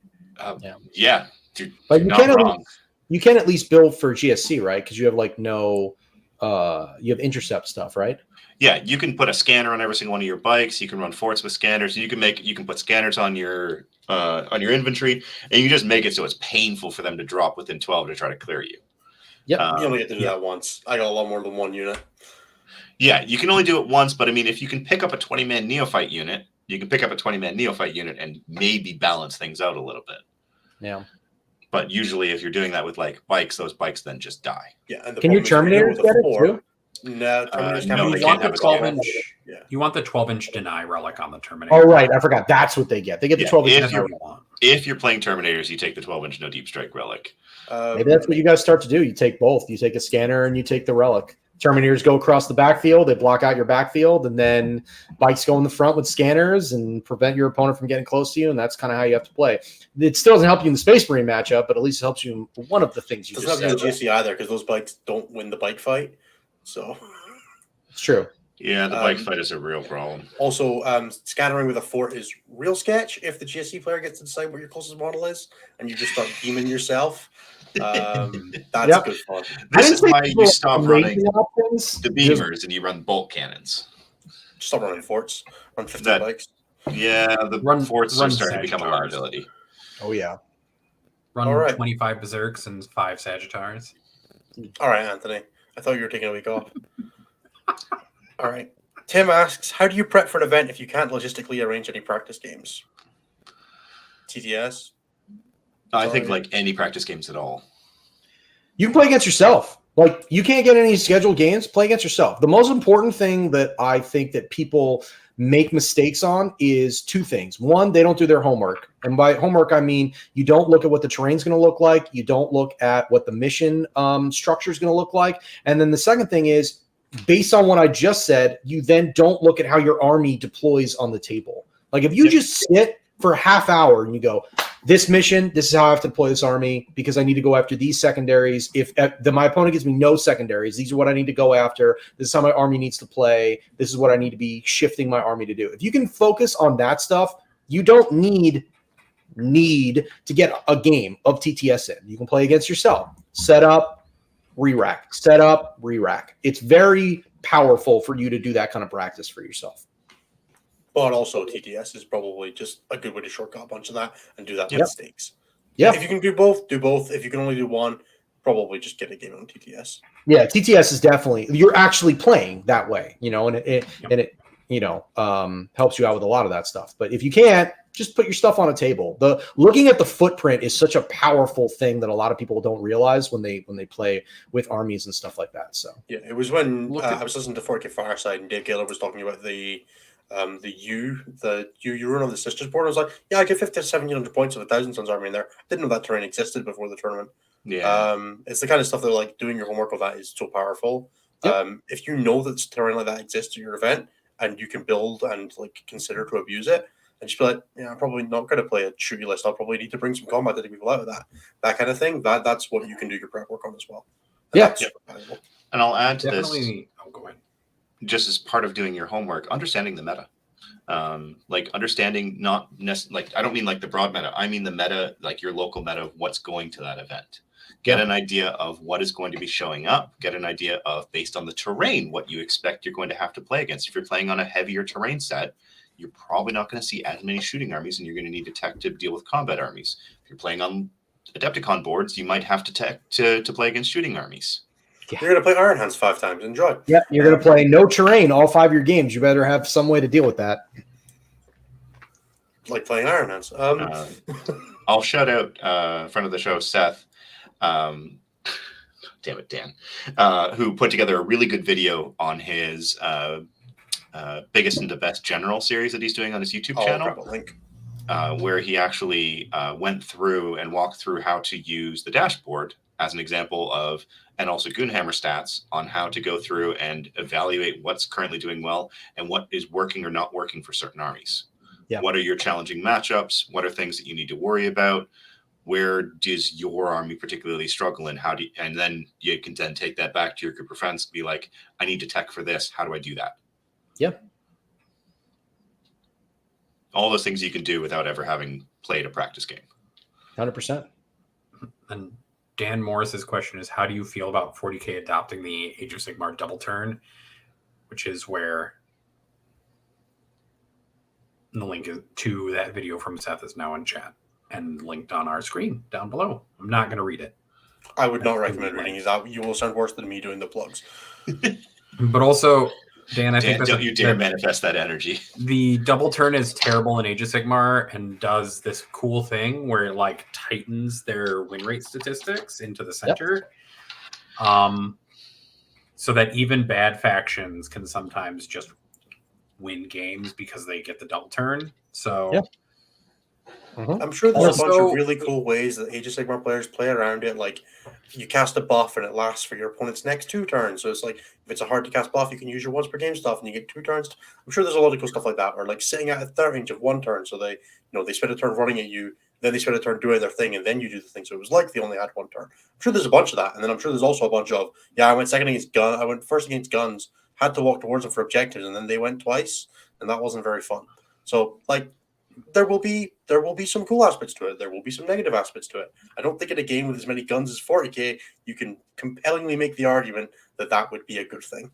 Yeah. Dude, but wrong. You can at least build for GSC, right? Because you have you have intercept stuff, right? Yeah, you can put a scanner on every single one of your bikes. You can run forts with scanners. You can put scanners on your inventory, and you just make it so it's painful for them to drop within 12 to try to clear you. Yeah, you only get to do that once. I got a lot more than one unit. Yeah, you can only do it once, but I mean, if you can pick up a 20-man neophyte unit, you can pick up a 20-man neophyte unit and maybe balance things out a little bit. Yeah. But usually, if you're doing that with bikes, those bikes then just die. Yeah, and can your Terminators get it too? No, Terminators can't. No, You they want can't the have a 12-inch. Yeah. You want the 12-inch deny relic on the Terminator. Oh, right. I forgot. That's what they get. They get the 12-inch. If you're playing Terminators, you take the 12-inch no deep strike relic. Maybe that's what you guys start to do. You take both. You take a scanner and you take the relic. Terminators go across the backfield. They block out your backfield, and then bikes go in the front with scanners and prevent your opponent from getting close to you. And that's kind of how you have to play. It still doesn't help you in the Space Marine matchup, but at least it helps you in one of the things you just said. Doesn't help you in GC either, because those bikes don't win the bike fight. So it's true. Yeah, the bike fight is a real problem. Also, scattering with a fort is real sketch if the GSC player gets to decide what your closest model is, and you just start beaming yourself. That's good fun. This is why you stop running options. The beamers and you run bolt cannons. Stop running forts. Run 50 bikes. Yeah, the forts are starting to become a liability. Oh, yeah. Run 25 Berserks and 5 Sagittars. All right, Anthony. I thought you were taking a week off. All right. Tim asks, how do you prep for an event if you can't logistically arrange any practice games? TTS? I think like any practice games at all. You can play against yourself. Like, you can't get any scheduled games, play against yourself. The most important thing that I think that people make mistakes on is two things. One, they don't do their homework. And by homework, I mean you don't look at what the terrain's going to look like. You don't look at what the mission structure is going to look like. And then the second thing is, based on what I just said, you then don't look at how your army deploys on the table. Like, if you just sit for a half hour and you go, this mission, this is how I have to deploy this army because I need to go after these secondaries. If my opponent gives me no secondaries, these are what I need to go after. This is how my army needs to play. This is what I need to be shifting my army to do. If you can focus on that stuff, you don't need to get a game of TTS in. You can play against yourself. Set up, re-rack. Set up, re-rack. It's very powerful for you to do that kind of practice for yourself. But also, TTS is probably just a good way to shortcut a bunch of that and do that with stakes. Yeah. If you can do both, do both. If you can only do one, probably just get a game on TTS. Yeah, TTS is definitely, you're actually playing that way, and it helps you out with a lot of that stuff. But if you can't, just put your stuff on a table. Looking at the footprint is such a powerful thing that a lot of people don't realize when they play with armies and stuff like that. So yeah, it was when I was listening to 4K Fireside and Dave Gaylor was talking about the you run on the Sisters board. I was like, yeah, I get 50 to 700 points of 1,000 Suns army in there. Didn't know that terrain existed before the tournament. Yeah. It's the kind of stuff that like doing your homework of that is so powerful. Yep. If you know that terrain like that exists at your event and you can build and like consider to abuse it, and just be like, yeah, I'm probably not going to play a shooty list. I'll probably need to bring some combat to take people out of that kind of thing. That's what you can do your prep work on as well. And And I'll add to this. Oh, go ahead. Just as part of doing your homework, understanding the meta. Like understanding like I don't mean like the broad meta. I mean the meta, like your local meta of what's going to that event. Get an idea of what is going to be showing up. Get an idea of, based on the terrain, what you expect you're going to have to play against. If you're playing on a heavier terrain set, you're probably not going to see as many shooting armies, and you're going to need to tech to deal with combat armies. If you're playing on Adepticon boards, you might have to tech to play against shooting armies. You're going to play Iron Hands 5 times. Enjoy. Yeah, you're going to play no terrain all 5 of your games. You better have some way to deal with that. Like playing Iron Hands. I'll shout out friend of the show, Seth. Damn it, Dan, who put together a really good video on his biggest and the best general series that he's doing on his YouTube channel, link. Where he actually went through and walked through how to use the dashboard as an example of, and also Goonhammer stats on how to go through and evaluate what's currently doing well and what is working or not working for certain armies. Yeah. What are your challenging matchups? What are things that you need to worry about? Where does your army particularly struggle, and how do you, and then you can then take that back to your group of friends to be like, I need to tech for this. How do I do that? Yep. All those things you can do without ever having played a practice game. 100%. And Dan Morris's question is, how do you feel about 40K adopting the Age of Sigmar double turn, which is where the link to that video from Seth is now in chat and linked on our screen down below. I'm not going to read it. I would not recommend reading that. You will sound worse than me doing the plugs. But also, Dan, I think don't you dare manifest that energy. The double turn is terrible in Age of Sigmar and does this cool thing where it like tightens their win rate statistics into the center. Yep. So that even bad factions can sometimes just win games because they get the double turn. So yep. I'm sure there's a bunch of really cool ways that Age of Sigmar players play around it. Like you cast a buff and it lasts for your opponent's next 2 turns. So it's like if it's a hard to cast buff, you can use your once per game stuff and you get 2 turns. I'm sure there's a lot of cool stuff like that. Or like sitting at a third range of 1 turn. So they spend a turn running at you, then they spend a turn doing their thing, and then you do the thing. So it was like they only had 1 turn. I'm sure there's a bunch of that. And then I'm sure there's also a bunch of, I went first against guns, had to walk towards them for objectives, and then they went twice, and that wasn't very fun. So like there will be some cool aspects to it. There will be some negative aspects to it. I don't think in a game with as many guns as 40K, you can compellingly make the argument that would be a good thing.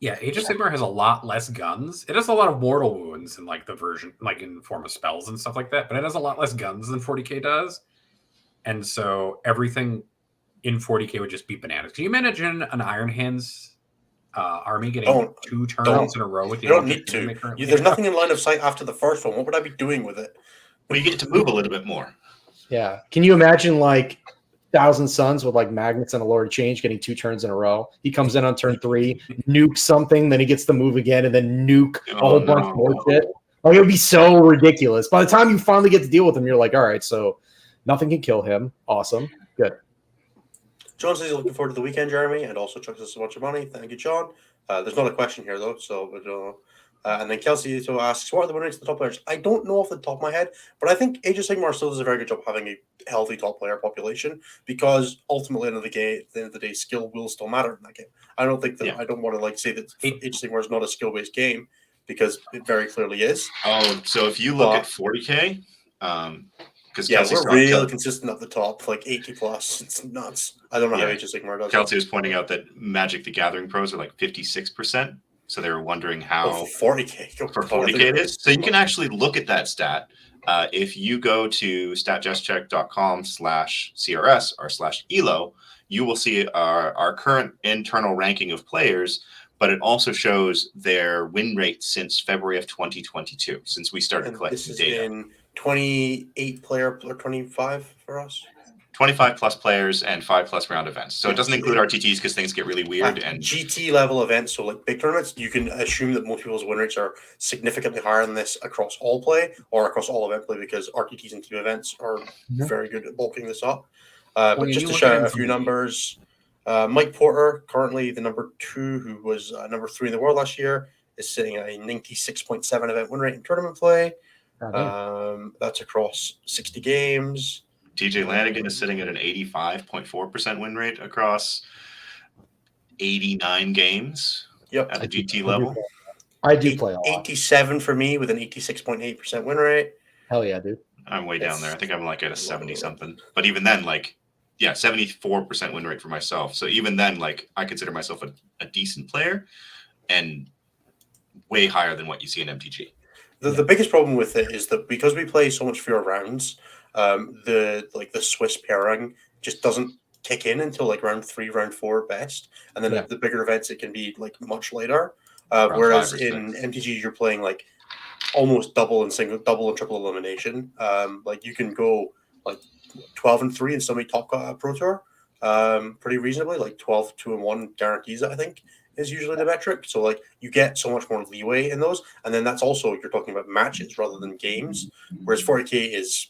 Yeah, Age of Sigmar has a lot less guns. It has a lot of mortal wounds in like the version, like in the form of spells and stuff like that, but it has a lot less guns than 40K does. And so everything in 40K would just be bananas. Can you imagine an Iron Hands army getting 2 turns in a row with you don't need to. There's nothing in line of sight after the first one. What would I be doing with it? Well, you get to move a little bit more. Yeah. Can you imagine like Thousand Suns with like magnets and a Lord of Change getting 2 turns in a row? He comes in on turn 3, nuke something, then he gets to move again, and then nuke a whole bunch more shit. Like it would be so ridiculous. By the time you finally get to deal with him, you're like, all right, so nothing can kill him. Awesome. Good. John says he's looking forward to the weekend, Jeremy, and also chucks us a bunch of money. Thank you, John. There's not a question here, though, so I don't know. And then Kelsey asks, what are the win rates of the top players? I don't know off the top of my head, but I think Age of Sigmar still does a very good job having a healthy top player population because ultimately, at the end of the day, skill will still matter in that game. I don't think that I don't want to like say that Age of Sigmar is not a skill-based game because it very clearly is. Oh, so if you look at 40K, because we're real consistent at the top, like 80 plus. It's nuts. I don't know how Age of Sigmar does. Kelsey was pointing out that Magic the Gathering pros are like 56%. So they were wondering how for 40K it is. So you can actually look at that stat. If you go to statjustcheck.com/CRS or /ELO, you will see our current internal ranking of players, but it also shows their win rate since February of 2022, since we started collecting data. In 28 player or 25 for us. 25 plus players and 5+ round events. So it doesn't include RTTs because things get really weird. And GT level events, so like big tournaments, you can assume that most people's win rates are significantly higher than this across all play or across all event play because RTTs and team events are very good at bulking this up. But just to share a few numbers, Mike Porter, currently the number 2, who was number 3 in the world last year, is sitting at a 96.7 event win rate in tournament play. That's across 60 games. TJ Lanigan is sitting at an 85.4% win rate across 89 games at the GT level. I do play a lot. 87 for me with an 86.8% win rate. Hell yeah, dude. I'm way down there. I think I'm like at a 70 something. But even then, like, yeah, 74% win rate for myself. So even then, like, I consider myself a decent player and way higher than what you see in MTG. The biggest problem with it is that because we play so much fewer rounds, the Swiss pairing just doesn't kick in until like round 3, round 4 best, and then at the bigger events it can be like much later. Whereas in MTG you're playing like almost double and triple elimination. Like you can go like 12-3 and still make top pro tour pretty reasonably. Like 12-2-1 guarantees it, I think, is usually the metric. So like you get so much more leeway in those, and then that's also you're talking about matches rather than games. Whereas 40K is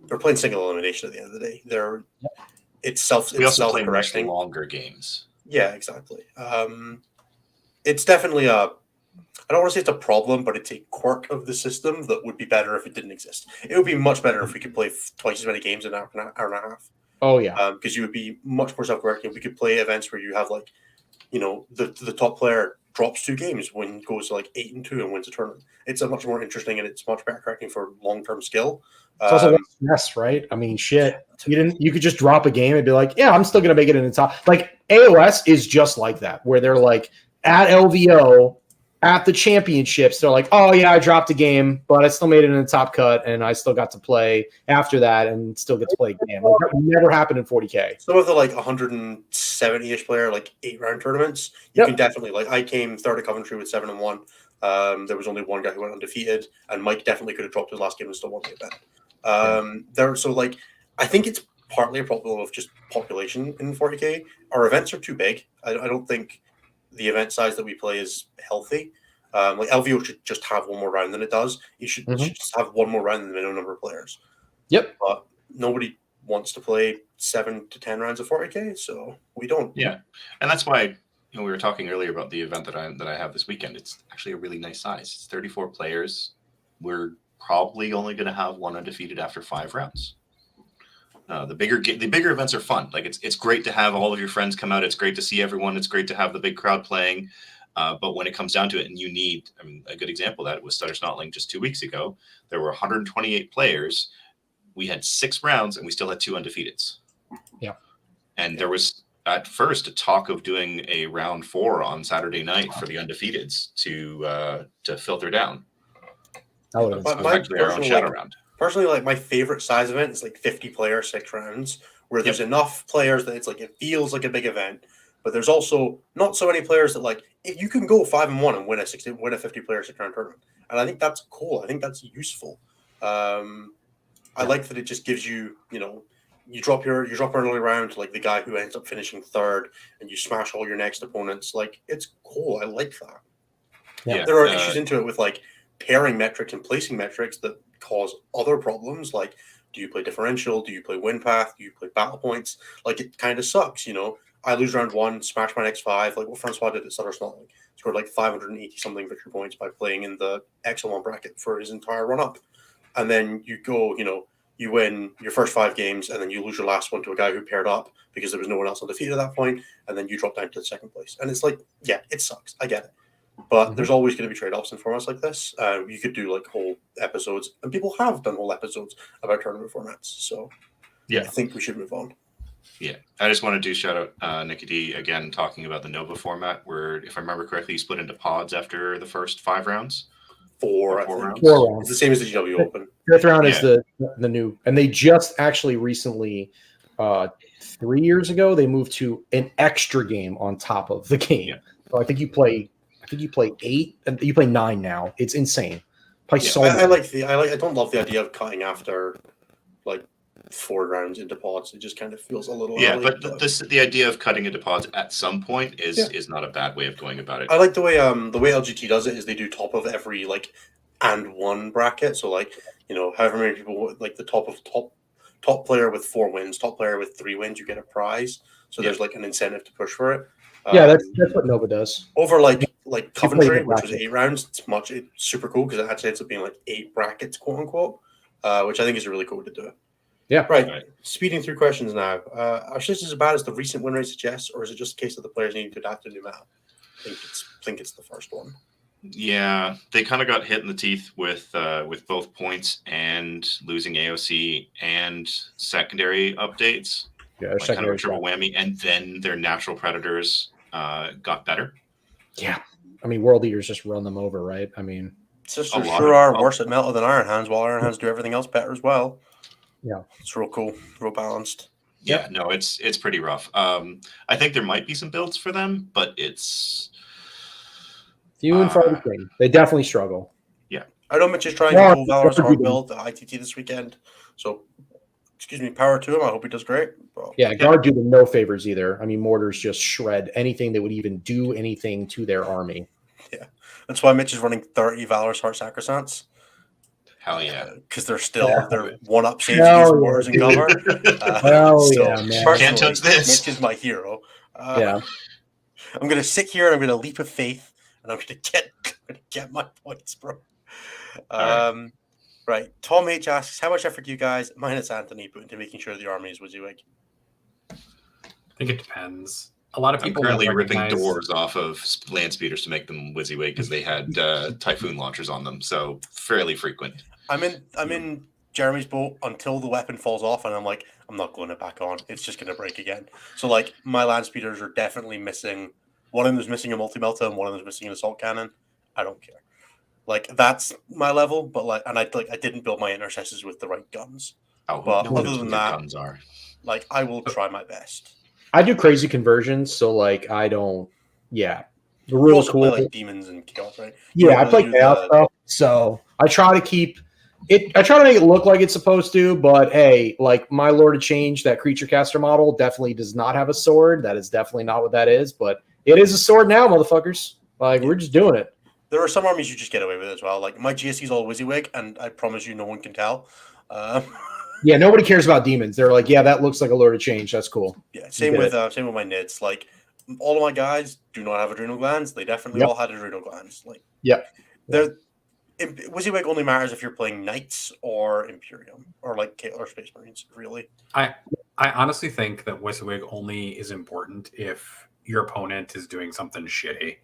they're playing single elimination at the end of the day. It's self-correcting. Longer games. Yeah, exactly. It's definitely I don't want to say it's a problem, but it's a quirk of the system that would be better if it didn't exist. It would be much better if we could play twice as many games in an hour and a half. Oh yeah, because you would be much more self-correcting. We could play events where you have like, the top player drops 2 games when goes to like 8-2 and wins a tournament. It's a much more interesting and it's much better correcting for long-term skill. It's also less stress, right? I mean, shit. You could just drop a game and be like, yeah, I'm still gonna make it in the top. Like AOS is just like that, where they're like at LVO. At the championships, they're like, oh, yeah, I dropped a game, but I still made it in the top cut, and I still got to play after that and still get to play a game. Like, that never happened in 40K. Some of the, like, 170-ish player, like, 8-round tournaments, you can definitely, like, I came third at Coventry with 7-1. There was only one guy who went undefeated, and Mike definitely could have dropped his last game and still won the event. So, like, I think it's partly a problem of just population in 40K. Our events are too big. I don't think the event size that we play is healthy. Like LVO should just have one more round than it does. You should just have one more round than the minimum number of players. Yep. But nobody wants to play 7 to 10 rounds of 40K, so we don't. Yeah, and that's why we were talking earlier about the event that I have this weekend. It's actually a really nice size. It's 34 players. We're probably only going to have one undefeated after 5 rounds. The bigger events are fun. Like it's great to have all of your friends come out. It's great to see everyone. It's great to have the big crowd playing. But when it comes down to it, and you need, a good example of that was Stutter Snotling just 2 weeks ago. There were 128 players. We had 6 rounds, and we still had 2 undefeateds. Yeah. And there was at first a talk of doing a round 4 on Saturday night for the undefeateds to filter down. Actually, our own shadow round. Personally, like my favorite size event is like 50 players, 6 rounds, where there's enough players that it's like it feels like a big event, but there's also not so many players that like if you can go 5-1 and win a 50-player 6-round tournament, and I think that's cool. I think that's useful. I like that it just gives you, you drop your early round to like the guy who ends up finishing 3rd, and you smash all your next opponents. Like it's cool. I like that. Yeah. There are issues into it with like pairing metrics and placing metrics that cause other problems, like do you play differential, do you play win path, do you play battle points? Like it kind of sucks, I lose round 1, smash my next 5, like what Francois did at Sutter Snotling, scored like 580 something victory points by playing in the Excellent bracket for his entire run up, and then you go, you win your first 5 games and then you lose your last one to a guy who paired up because there was no one else undefeated at that point, and then you drop down to 2nd place, and it's like, yeah, it sucks, I get it. But there's always going to be trade-offs in formats like this. You could do like whole episodes, and people have done whole episodes about tournament formats. So I think we should move on. Yeah, I just want to do shout out Nicky D again, talking about the Nova format, where if I remember correctly, you split into pods after the first 5 rounds. 4 rounds. 4 rounds. It's the same as the GW Open. 5th round is the new, and they just actually recently, 3 years ago, they moved to an extra game on top of the game. Yeah. So I think you play 8, and you play 9 now. It's insane. I don't love the idea of cutting after like 4 rounds into pods. It just kind of feels a little early, but the idea of cutting into pods at some point is not a bad way of going about it. I like the way LGT does it is they do top of every like and 1 bracket. So like, however many people, like the top player with 4 wins, top player with 3 wins, you get a prize. So there's like an incentive to push for it. That's what Nova does. Over like Coventry, which was 8 rounds, it's super cool because it actually ends up being like 8 brackets, quote unquote, which I think is really cool to do. Yeah. Right. Speeding through questions now. Are shifts as bad as the recent win rate suggests, or is it just a case of the players needing to adapt to new meta? I think it's the first one. Yeah, they kind of got hit in the teeth with both points and losing AOC and secondary updates. Yeah, Like kind of a triple whammy, and then their natural predators got better. Yeah, I mean, World Eaters just run them over, right? I mean, Sisters sure are worse at Melta than Iron Hands, while Iron Hands do everything else better as well. Yeah, it's real cool, real balanced. Yeah, no, it's pretty rough. I think there might be some builds for them, but it's few and far between. They definitely struggle. Yeah, I know Mitch is trying to pull Valor's hard build at ITT this weekend, so excuse me, power to him. I hope he does great. But, yeah, guard do them no favors either. I mean, mortars just shred anything that would even do anything to their army. Yeah, that's why Mitch is running 30 Valor's Heart Sacrosancts. Hell yeah, because they're still they're one up saves these wars and cover. Yeah, man! Can't touch this. Mitch is my hero. Yeah, I'm gonna sit here and I'm gonna leap of faith, and I'm gonna get my points, bro. Right. Tom H asks, how much effort do you guys, minus Anthony, put into making sure the army is WYSIWYG? I think it depends. A lot of people currently ripping doors off of land speeders to make them WYSIWYG because they had Typhoon launchers on them, so fairly frequent. I'm in Jeremy's boat until the weapon falls off, and I'm like, I'm not going it back on. It's just going to break again. So like my land speeders are definitely missing. One of them is missing a multi-melta, and one of them is missing an assault cannon. I don't care. Like that's my level, but like, and I didn't build my intercessors with the right guns. Oh, but no, other than that, guns are. Like I will try my best. I do crazy conversions, so like I don't. Yeah, the real cool. Play, like demons and chaos, right? Yeah, I play chaos stuff, so I try to keep it. I try to make it look like it's supposed to, but hey, like my Lord of Change, that creature caster model definitely does not have a sword. That is definitely not what that is, but it is a sword now, motherfuckers. Like we're just doing it. There are some armies you just get away with as well. Like my GSC is all WYSIWYG, and I promise you, no one can tell. Yeah, nobody cares about demons. They're like, yeah, that looks like a Lord of Change. That's cool. Yeah, same with my Nids. Like all of my guys do not have adrenal glands. They definitely all had adrenal glands. Like WYSIWYG only matters if you're playing Knights or Imperium or Space Marines. Really, I honestly think that WYSIWYG only is important if your opponent is doing something shitty.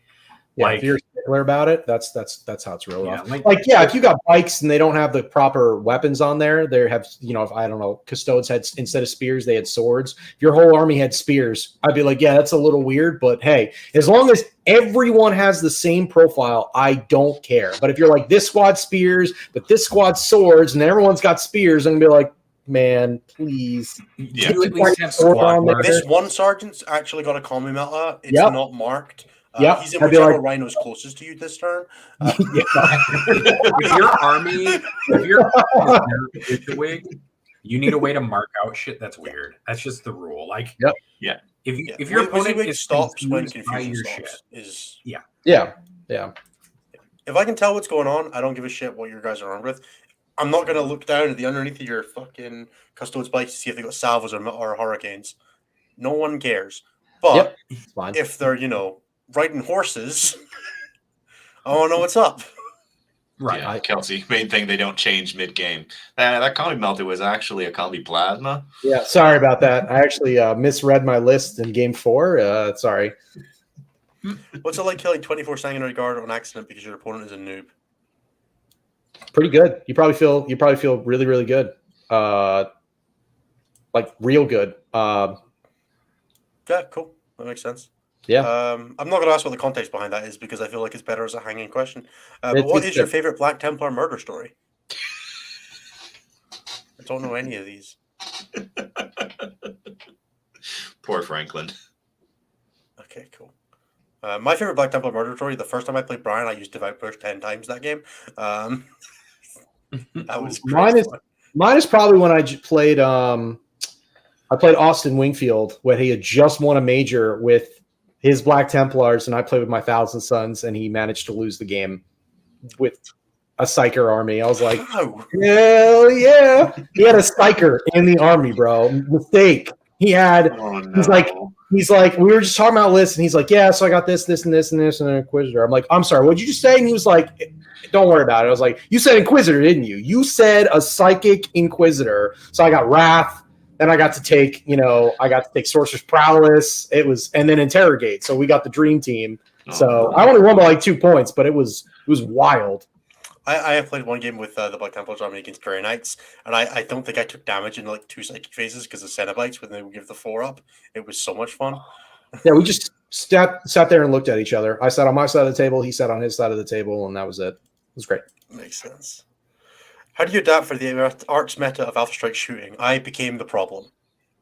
Yeah, like, if you're stickler about it, that's how it's rolled off. Like, if you got bikes and they don't have the proper weapons on there, they have, if I don't know, custodes had, instead of spears, they had swords. If your whole army had spears, I'd be like, yeah, that's a little weird, but hey, as long as everyone has the same profile, I don't care. But if you're like this squad spears, but this squad swords, and everyone's got spears, I'm gonna be like, man, please. Yeah, at least have squad. This one sergeant's actually got a combi melta. It's not marked. He's in whichever rhino's closest to you this turn. If your army, if you're WYSIWYG, you need a way to mark out shit that's weird. That's just the rule. Like, if your opponent is stops when confusion stops, If I can tell what's going on, I don't give a shit what your guys are armed with. I'm not gonna look down at the underneath of your fucking custode spikes to see if they got salvos or hurricanes. No one cares. But if they're riding horses, I want to know what's up. Right. Yeah, Kelsey, main thing, they don't change mid-game. That combi melta was actually a combi plasma. Yeah, sorry about that. I actually misread my list in game 4. Sorry. What's it like killing 24 sanguinary guard on accident because your opponent is a noob? Pretty good. You probably feel really, really good. Like real good. Yeah, cool. That makes sense. Yeah. I'm not going to ask what the context behind that is because I feel like it's better as a hanging question. But what is your favorite Black Templar murder story? I don't know any of these. Poor Franklin. Okay, cool. My favorite Black Templar murder story, the first time I played Brian, I used Devout Push 10 times that game. That was great. Mine is probably when I played I played Austin Wingfield when he had just won a major with his Black Templars, and I played with my Thousand Sons, and he managed to lose the game with a Psyker army. I was like, hell yeah. He had a Psyker in the army, bro. Mistake. He had, he's like, we were just talking about lists, and he's like, yeah, so I got this, and this, and this, and an Inquisitor. I'm like, I'm sorry, what'd you just say? And he was like, don't worry about it. I was like, you said Inquisitor, didn't you? You said a Psychic Inquisitor. So I got Wrath. Then I got to take, Sorcerer's Prowess. And then Interrogate. So we got the dream team. So I only won by like 2 points, but it was wild. I have played one game with the Black Temple Germany against Grey Knights, and I don't think I took damage in like 2 psychic phases because of Cenobites when they would give the 4 up. It was so much fun. Yeah, we just sat there and looked at each other. I sat on my side of the table, he sat on his side of the table, and that was it. It was great. Makes sense. How do you adapt for the arts meta of Alpha Strike shooting? I became the problem.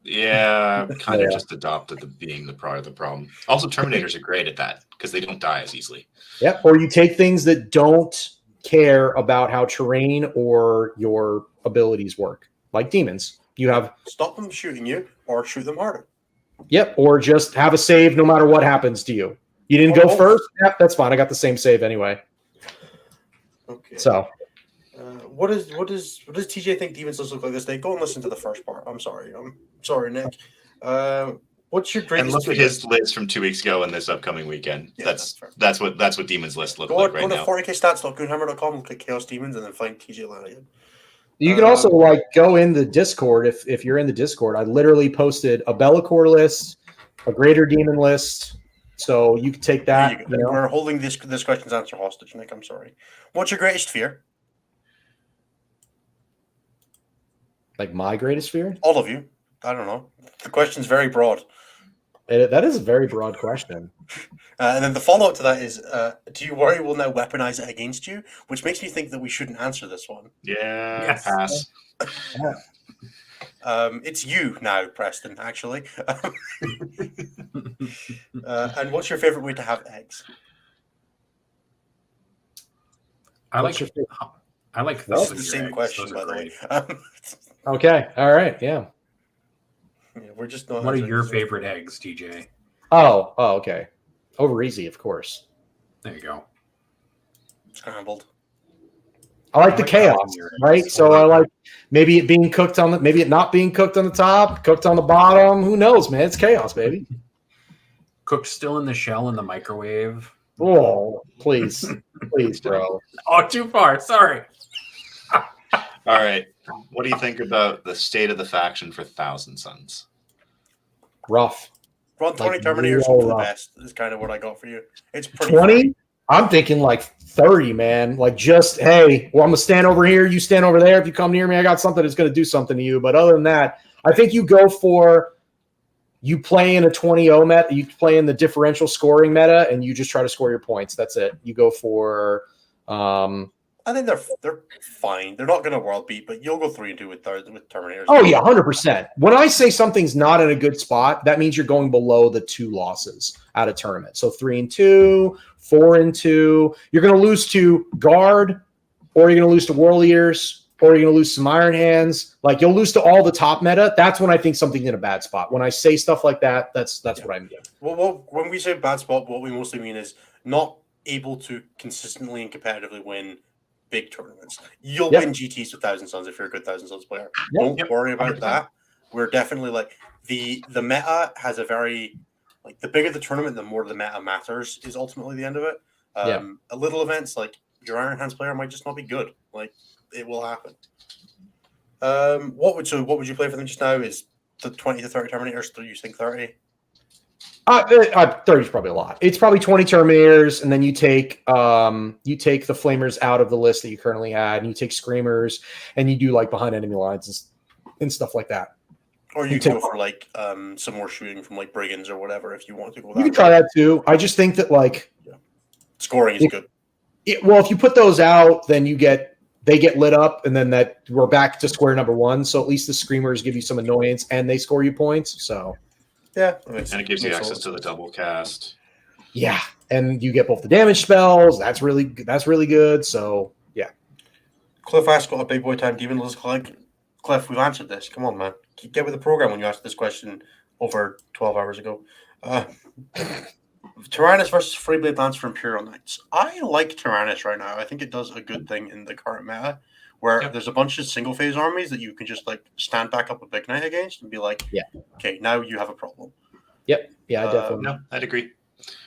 Yeah, kind of just adopted being the problem. Also, Terminators are great at that because they don't die as easily. Yeah, or you take things that don't care about how terrain or your abilities work, like demons. You have stop them shooting you or shoot them harder. Yep, or just have a save no matter what happens to you. You didn't go first? Yep, that's fine. I got the same save anyway. Okay. So, what does TJ think demons look like this day? Go and listen to the first part. I'm sorry, Nick. What's your greatest? And look at his list from 2 weeks ago and this upcoming weekend. Yeah, that's what Demon's list looks like right now. Go to 40kstats.goonhammer.com and click Chaos Demons and then find TJ Lanigan. You can also go in the Discord if you're in the Discord. I literally posted a Bellacore list, a Greater Demon list, so you can take that. We're holding this question's answer hostage, Nick. I'm sorry. What's your greatest fear? Like my greatest fear? All of you. I don't know. The question's very broad. That is a very broad question. And then the follow-up to that is, do you worry we'll now weaponize it against you? Which makes me think that we shouldn't answer this one. Yeah, yes. Pass. It's you now, Preston, actually. And what's your favorite way to have eggs? I like That's the same question, by the way. Okay. All right. Yeah. We're just not. What are your favorite eggs, TJ? Oh, okay. Over easy, of course. There you go. Scrambled. I like the chaos, right? So I like maybe it being cooked maybe it not being cooked on the top, cooked on the bottom. Who knows, man? It's chaos, baby. Cooked still in the shell in the microwave. Oh, please, bro. Oh, too far. Sorry. All right. What do you think about the state of the faction for Thousand Suns? Rough. Run 20 Terminators for the best is kind of what I got for you. It's pretty 20? I'm thinking like 30, man. Like just, hey, well, I'm going to stand over here. You stand over there. If you come near me, I got something that's going to do something to you. But other than that, I think you go for, you play in a 20-0 meta, you play in the differential scoring meta, and you just try to score your points. That's it. You go for, I think they're fine. They're not going to world beat, but you'll go 3-2 with Terminators. Oh yeah, 100%. When I say something's not in a good spot, that means you're going below the 2 losses out of tournament. So 3-2, 4-2. You're going to lose to Guard, or you're going to lose to Warriors, or you're going to lose some Iron Hands. Like you'll lose to all the top meta. That's when I think something's in a bad spot. When I say stuff like that, that's what I mean. Well, when we say bad spot, what we mostly mean is not able to consistently and competitively win big tournaments. You'll win GTs with Thousand Suns if you're a good Thousand Suns player. Don't worry about 100%. That. We're definitely like the meta has a very like the bigger the tournament, the more the meta matters is ultimately the end of it. A little events like your Iron Hands player might just not be good. Like it will happen. What would you play for them just now? Is the 20 to 30 Terminators? Do you think 30? 30 is probably a lot. It's probably 20 Terminators, and then you take the Flamers out of the list that you currently had, and you take Screamers, and you do like behind enemy lines and stuff like that. Or you can go for like some more shooting from like Brigands or whatever if you want to go. You can try that too. I just think that like scoring is good. Well, if you put those out, then they get lit up, and then that we're back to square number 1. So at least the Screamers give you some annoyance, and they score you points. So. Yeah, and it gives you access to the double cast. Yeah, and you get both the damage spells. That's really good. So yeah. Cliff asked what a big boy time demon looks like. Cliff, we've answered this. Come on, man. Get with the program when you asked this question over 12 hours ago. Tyrannus versus Freeblade Lance for Imperial Knights. I like Tyrannus right now. I think it does a good thing in the current meta. Where there's a bunch of single phase armies that you can just like stand back up a big knight against and be like, okay, now you have a problem. Yep. Yeah, I definitely. No, I'd agree.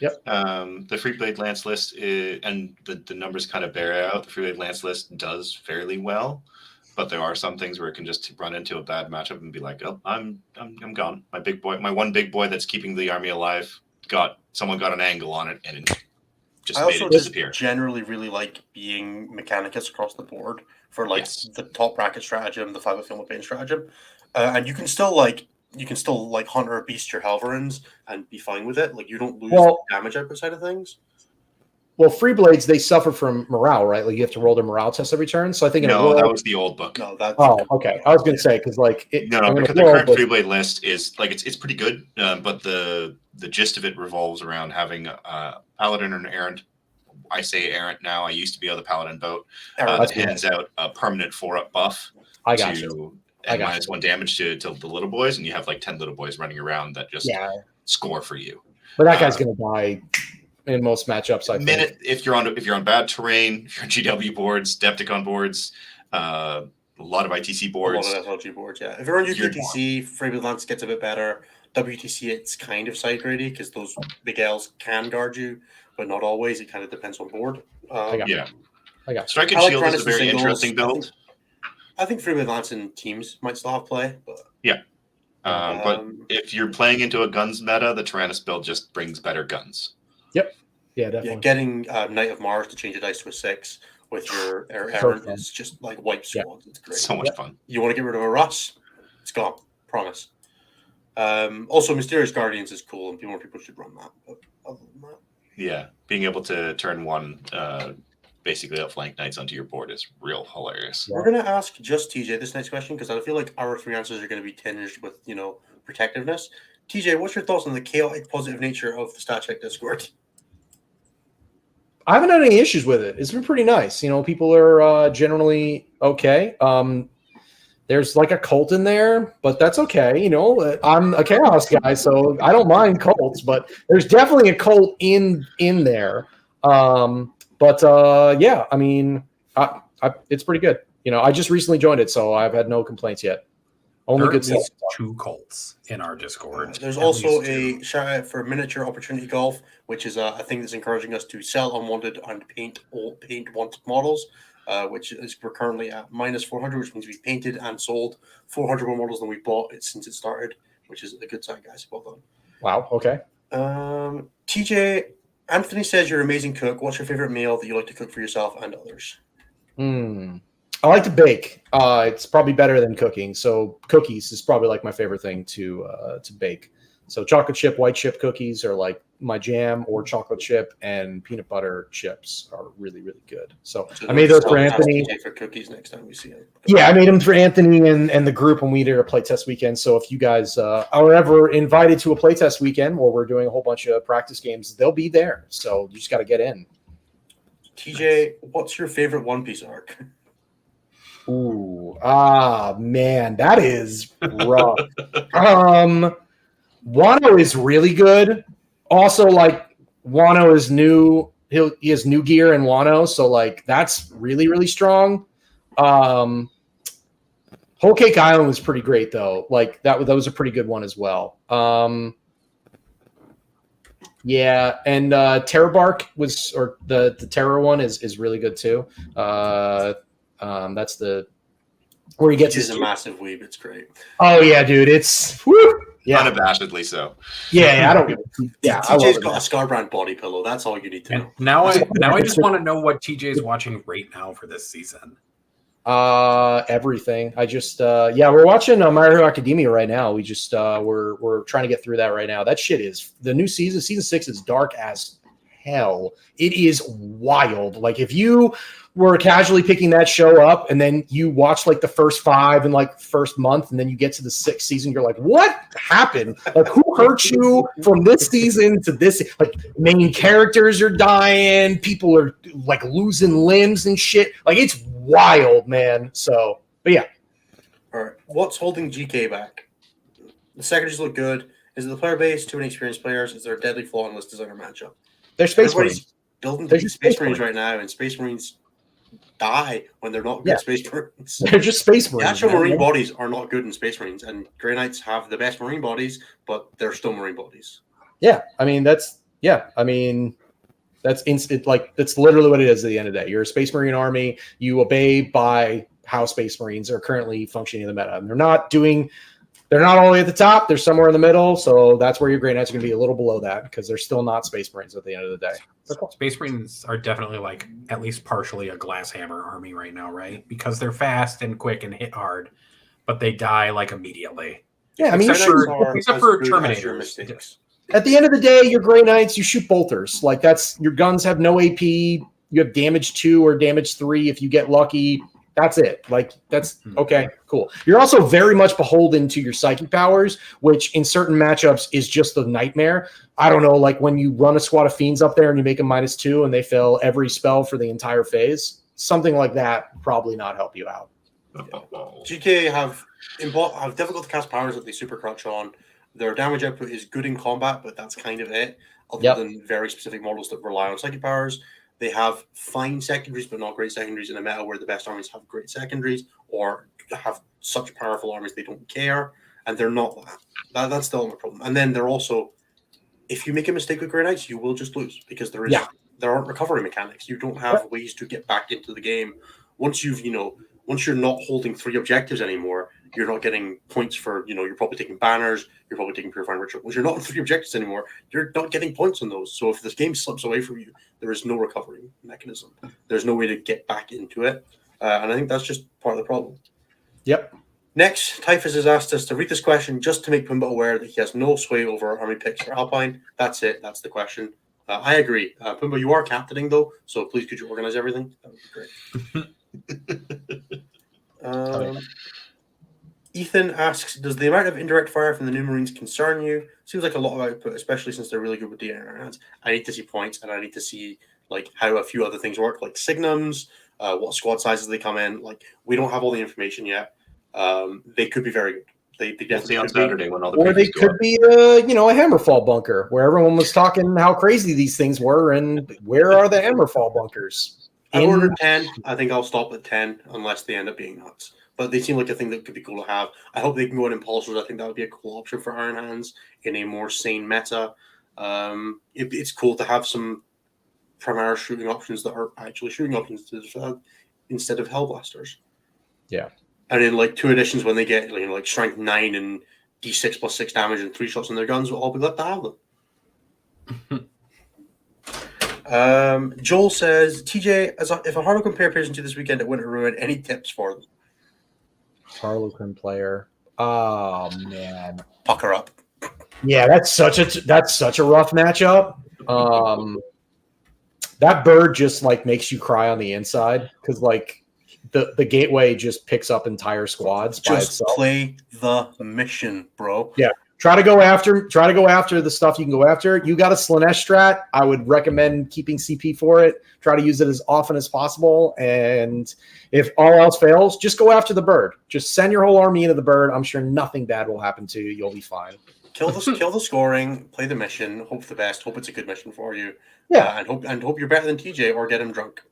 Yep. The Freeblade Lance list and the numbers kind of bear out. The Freeblade Lance list does fairly well, but there are some things where it can just run into a bad matchup and be like, oh, I'm gone. My one big boy that's keeping the army alive got someone got an angle on it and it just I made also it disappear. generally really like being Mechanicus across the board for like Yes. the top bracket stratagem, the 5 film pain stratagem, and you can still like hunter beast your Halverins and be fine with it. Like you don't lose damage output side of things. Well, free blades, they suffer from morale, right? Like you have to roll their morale test every turn. So I think that was the old book. No, that's okay. I was going to say because like because the current free blade list is like it's pretty good, but the gist of it revolves around having a paladin and an errant. I say errant now. I used to be on the paladin boat. That hands out a permanent 4-up buff. I got you. And -1 damage to the little boys, and you have like 10 little boys running around that just score for you. But that guy's going to die in most matchups. I think if you're on bad terrain, if you're on GW boards, Depticon boards, a lot of ITC boards, a lot of SLG boards. Yeah, if you're on UKTC, Free Lance gets a bit better. WTC, it's kind of side grady because those big L's can guard you, but not always. It kind of depends on board. I got Strike and Shield is a very interesting build. I think Free Lance and teams might still have play, but but if you're playing into a guns meta, the Tyrannus build just brings better guns. Yep. Yeah, definitely. Yeah, getting Knight of Mars to change a dice to a 6 with your errant is just like wipe squads. It's great. So much fun. You want to get rid of a Russ? It's gone. Promise. Also, Mysterious Guardians is cool, and more people should run that. But other than that, yeah, being able to turn one basically outflank knights onto your board is real hilarious. We're going to ask just TJ this next question because I feel like our 3 answers are going to be tinged with protectiveness. TJ, what's your thoughts on the chaotic positive nature of the StatCheck Discord? I haven't had any issues with it. It's been pretty nice. People are generally okay. There's like a cult in there, but that's okay. I'm a chaos guy, so I don't mind cults, but there's definitely a cult in there. Yeah, I mean, it's pretty good. I just recently joined it, so I've had no complaints yet. Only good stuff. 2 cults in our Discord. There's also a shout out for Miniature Opportunity Golf, which is a thing that's encouraging us to sell unwanted and paint wanted models, which is we're currently at -400, which means we painted and sold 400 more models than we bought since it started, which is a good sign, guys. Well done. Wow. Okay. TJ, Anthony says you're an amazing cook. What's your favorite meal that you like to cook for yourself and others? I like to bake. It's probably better than cooking. So cookies is probably like my favorite thing to bake. So chocolate chip, white chip cookies are like my jam, or chocolate chip and peanut butter chips are really, really good. So I made those for Anthony. For cookies next time we see him. Yeah, I made them for Anthony and the group when we did a playtest weekend. So if you guys are ever invited to a playtest weekend where we're doing a whole bunch of practice games, they'll be there. So you just got to get in. TJ, what's your favorite One Piece arc? Ooh, man, that is rough. Wano is really good. Also, like Wano is new. He has new gear in Wano, so like that's really, really strong. Whole Cake Island was pretty great though. Like that was a pretty good one as well. Yeah, and Terror Bark or the Terror one is really good too. That's the where he gets his a massive weeb. It's great. Oh yeah, dude, it's unabashedly so. Yeah, I don't. Yeah, TJ's got a Scarbrand body pillow. That's all you need to know. Now I just want to know what TJ's watching right now for this season. Everything. I just we're watching My Hero Academia right now. We just we're trying to get through that right now. That shit is the new season. Season 6 is dark as hell. It is wild. Like if you were casually picking that show up and then you watch like the first 5 and like first month and then you get to the 6th season, you're like, what happened? Like who hurt you from this season to this? Like main characters are dying, people are like losing limbs and shit. Like it's wild, man. So, but yeah. All right. What's holding GK back? The secondaries look good. Is it the player base, too many experienced players? Is there a deadly flaw in this designer matchup? They're Space Marines. Building to Space Marines right now, and Space Marines die when they're not good Space Marines. They're just Space Marines. The actual Marine bodies are not good in Space Marines, and Grey Knights have the best Marine bodies, but they're still Marine bodies. Yeah, I mean that's instant. Like that's literally what it is at the end of the day. You're a Space Marine army. You obey by how Space Marines are currently functioning in the meta, and they're They're not all the way at the top. They're somewhere in the middle. So that's where your Grey Knights are going to be a little below that because they're still not Space Marines at the end of the day. Space Marines are definitely like at least partially a glass hammer army right now, right? Because they're fast and quick and hit hard, but they die like immediately. Yeah, I mean, except for Terminators. At the end of the day, your Grey Knights, you shoot bolters. Like that's your guns have no AP. You have damage 2 or damage 3 if you get lucky. That's it. Like that's okay, cool. You're also very much beholden to your psychic powers, which in certain matchups is just a nightmare. I don't know, like when you run a squad of fiends up there and you make them -2 and they fail every spell for the entire phase, something like that probably not help you out. GK have difficult to cast powers that they super crutch on. Their damage output is good in combat, but that's kind of it. Other than very specific models that rely on psychic powers. They have fine secondaries, but not great secondaries in a meta where the best armies have great secondaries or have such powerful armies they don't care, and they're not that. That's still my problem. And then they're also, if you make a mistake with Grey Knights, you will just lose because there aren't recovery mechanics. You don't have ways to get back into the game. Once you're not holding 3 objectives anymore, you're not getting points for, you're probably taking banners, you're probably taking Purifying Ritual. Once you're not on 3 objectives anymore, you're not getting points on those. So if this game slips away from you, there is no recovery mechanism. There's no way to get back into it. And I think that's just part of the problem. Yep. Next, Typhus has asked us to read this question just to make Pumbaa aware that he has no sway over army picks for Alpine. That's it. That's the question. I agree. Pumbaa, you are captaining, though, so please could you organize everything? That would be great. Ethan asks, does the amount of indirect fire from the new Marines concern you? Seems like a lot of output, especially since they're really good with data in their hands. I need to see points, and I need to see like how a few other things work, like signums, what squad sizes they come in. Like we don't have all the information yet. They could be very good. They definitely see on could be. Saturday when all the Or they previews go could up. be a Hammerfall bunker where everyone was talking how crazy these things were and where are the Hammerfall bunkers? I ordered 10. I think I'll stop at 10 unless they end up being nuts. But they seem like a thing that could be cool to have. I hope they can go in Impulsors. I think that would be a cool option for Iron Hands in a more sane meta. It's cool to have some Primaris shooting options that are actually shooting options instead of Hellblasters. Yeah. And in like 2 editions when they get like strength 9 and D6 plus 6 damage and 3 shots on their guns, we'll all be glad to have them. Joel says, TJ, if a Harlequin player appears into this weekend at Winter Ruin, any tips for them? Harlequin player. Oh man. Pucker up. Yeah, that's such a rough matchup. That bird just like makes you cry on the inside because like the gateway just picks up entire squads by Just itself. play the mission, bro. Yeah. Try to go after the stuff you can go after. You got a Slanesh strat. I would recommend keeping CP for it. Try to use it as often as possible. And if all else fails, just go after the bird. Just send your whole army into the bird. I'm sure nothing bad will happen to you. You'll be fine. Kill the scoring, play the mission, hope for the best, hope it's a good mission for you. Yeah. And hope you're better than TJ or get him drunk.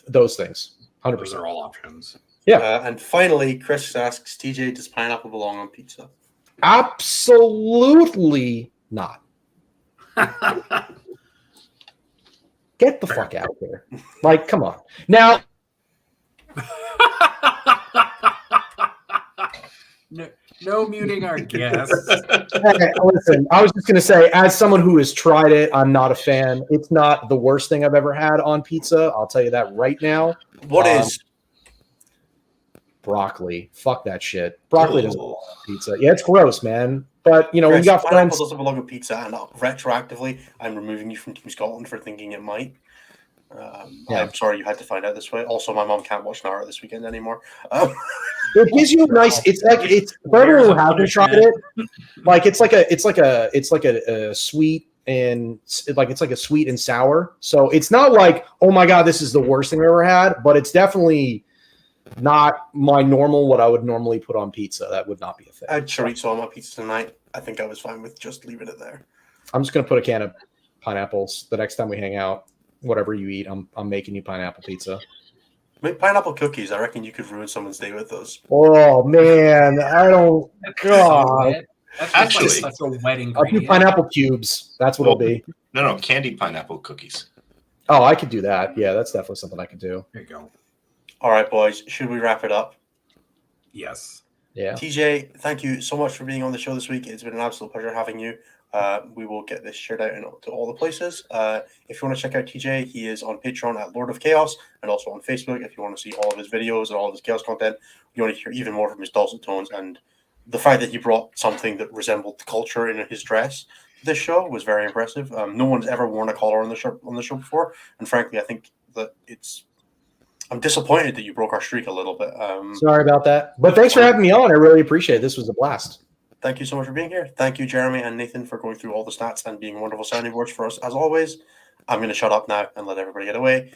Those things. 100%. Those are all options. Yeah. And finally, Chris asks, TJ, does pineapple belong on pizza? Absolutely not. Get the fuck out of here. Like, come on. Now, no muting our guests. hey, listen, I was just going to say, as someone who has tried it, I'm not a fan. It's not the worst thing I've ever had on pizza. I'll tell you that right now. What is? Broccoli. Fuck that shit. Broccoli doesn't belong on pizza. Yeah, it's gross, man. But, when you got pineapple friends... doesn't belong on pizza, and retroactively, I'm removing you from Team Scotland for thinking it might. I'm sorry you had to find out this way. Also, my mom can't watch Nara this weekend anymore. It gives you a nice. It's for everyone who hasn't tried it. Like it's like a sweet and it's like a sweet and sour. So it's not like, oh my god, this is the worst thing I've ever had, but it's definitely not my normal. What I would normally put on pizza. That would not be a thing. I had chorizo on my pizza tonight. I think I was fine with just leaving it there. I'm just gonna put a can of pineapples the next time we hang out. Whatever you eat, I'm making you pineapple pizza. Make pineapple cookies. I reckon you could ruin someone's day with those. Oh man, I don't. God, That's Actually, such a wedding. I'll do pineapple cubes. That's what it'll be. No, candied pineapple cookies. Oh, I could do that. Yeah, that's definitely something I could do. There you go. All right, boys. Should we wrap it up? Yes. Yeah. TJ, thank you so much for being on the show this week. It's been an absolute pleasure having you. We will get this shared out to all the places. If you want to check out TJ, he is on Patreon at Lord of Chaos and also on Facebook. If you want to see all of his videos and all of his Chaos content, you want to hear even more from his dulcet tones. And the fact that he brought something that resembled the culture in his dress to this show was very impressive. No one's ever worn a collar on the show before. And frankly, I think that I'm disappointed that you broke our streak a little bit. Sorry about that. But thanks for having me on. I really appreciate it. This was a blast. Thank you so much for being here. Thank you, Jeremy and Nathan, for going through all the stats and being wonderful sounding boards for us, as always. I'm going to shut up now and let everybody get away.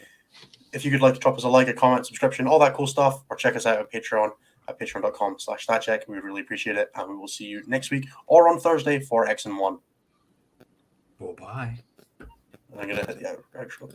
If you could like to drop us a like, a comment, subscription, all that cool stuff, or check us out at Patreon at patreon.com/statcheck. We really appreciate it. And we will see you next week or on Thursday for X and 1. Well, bye. I'm going to hit the outro.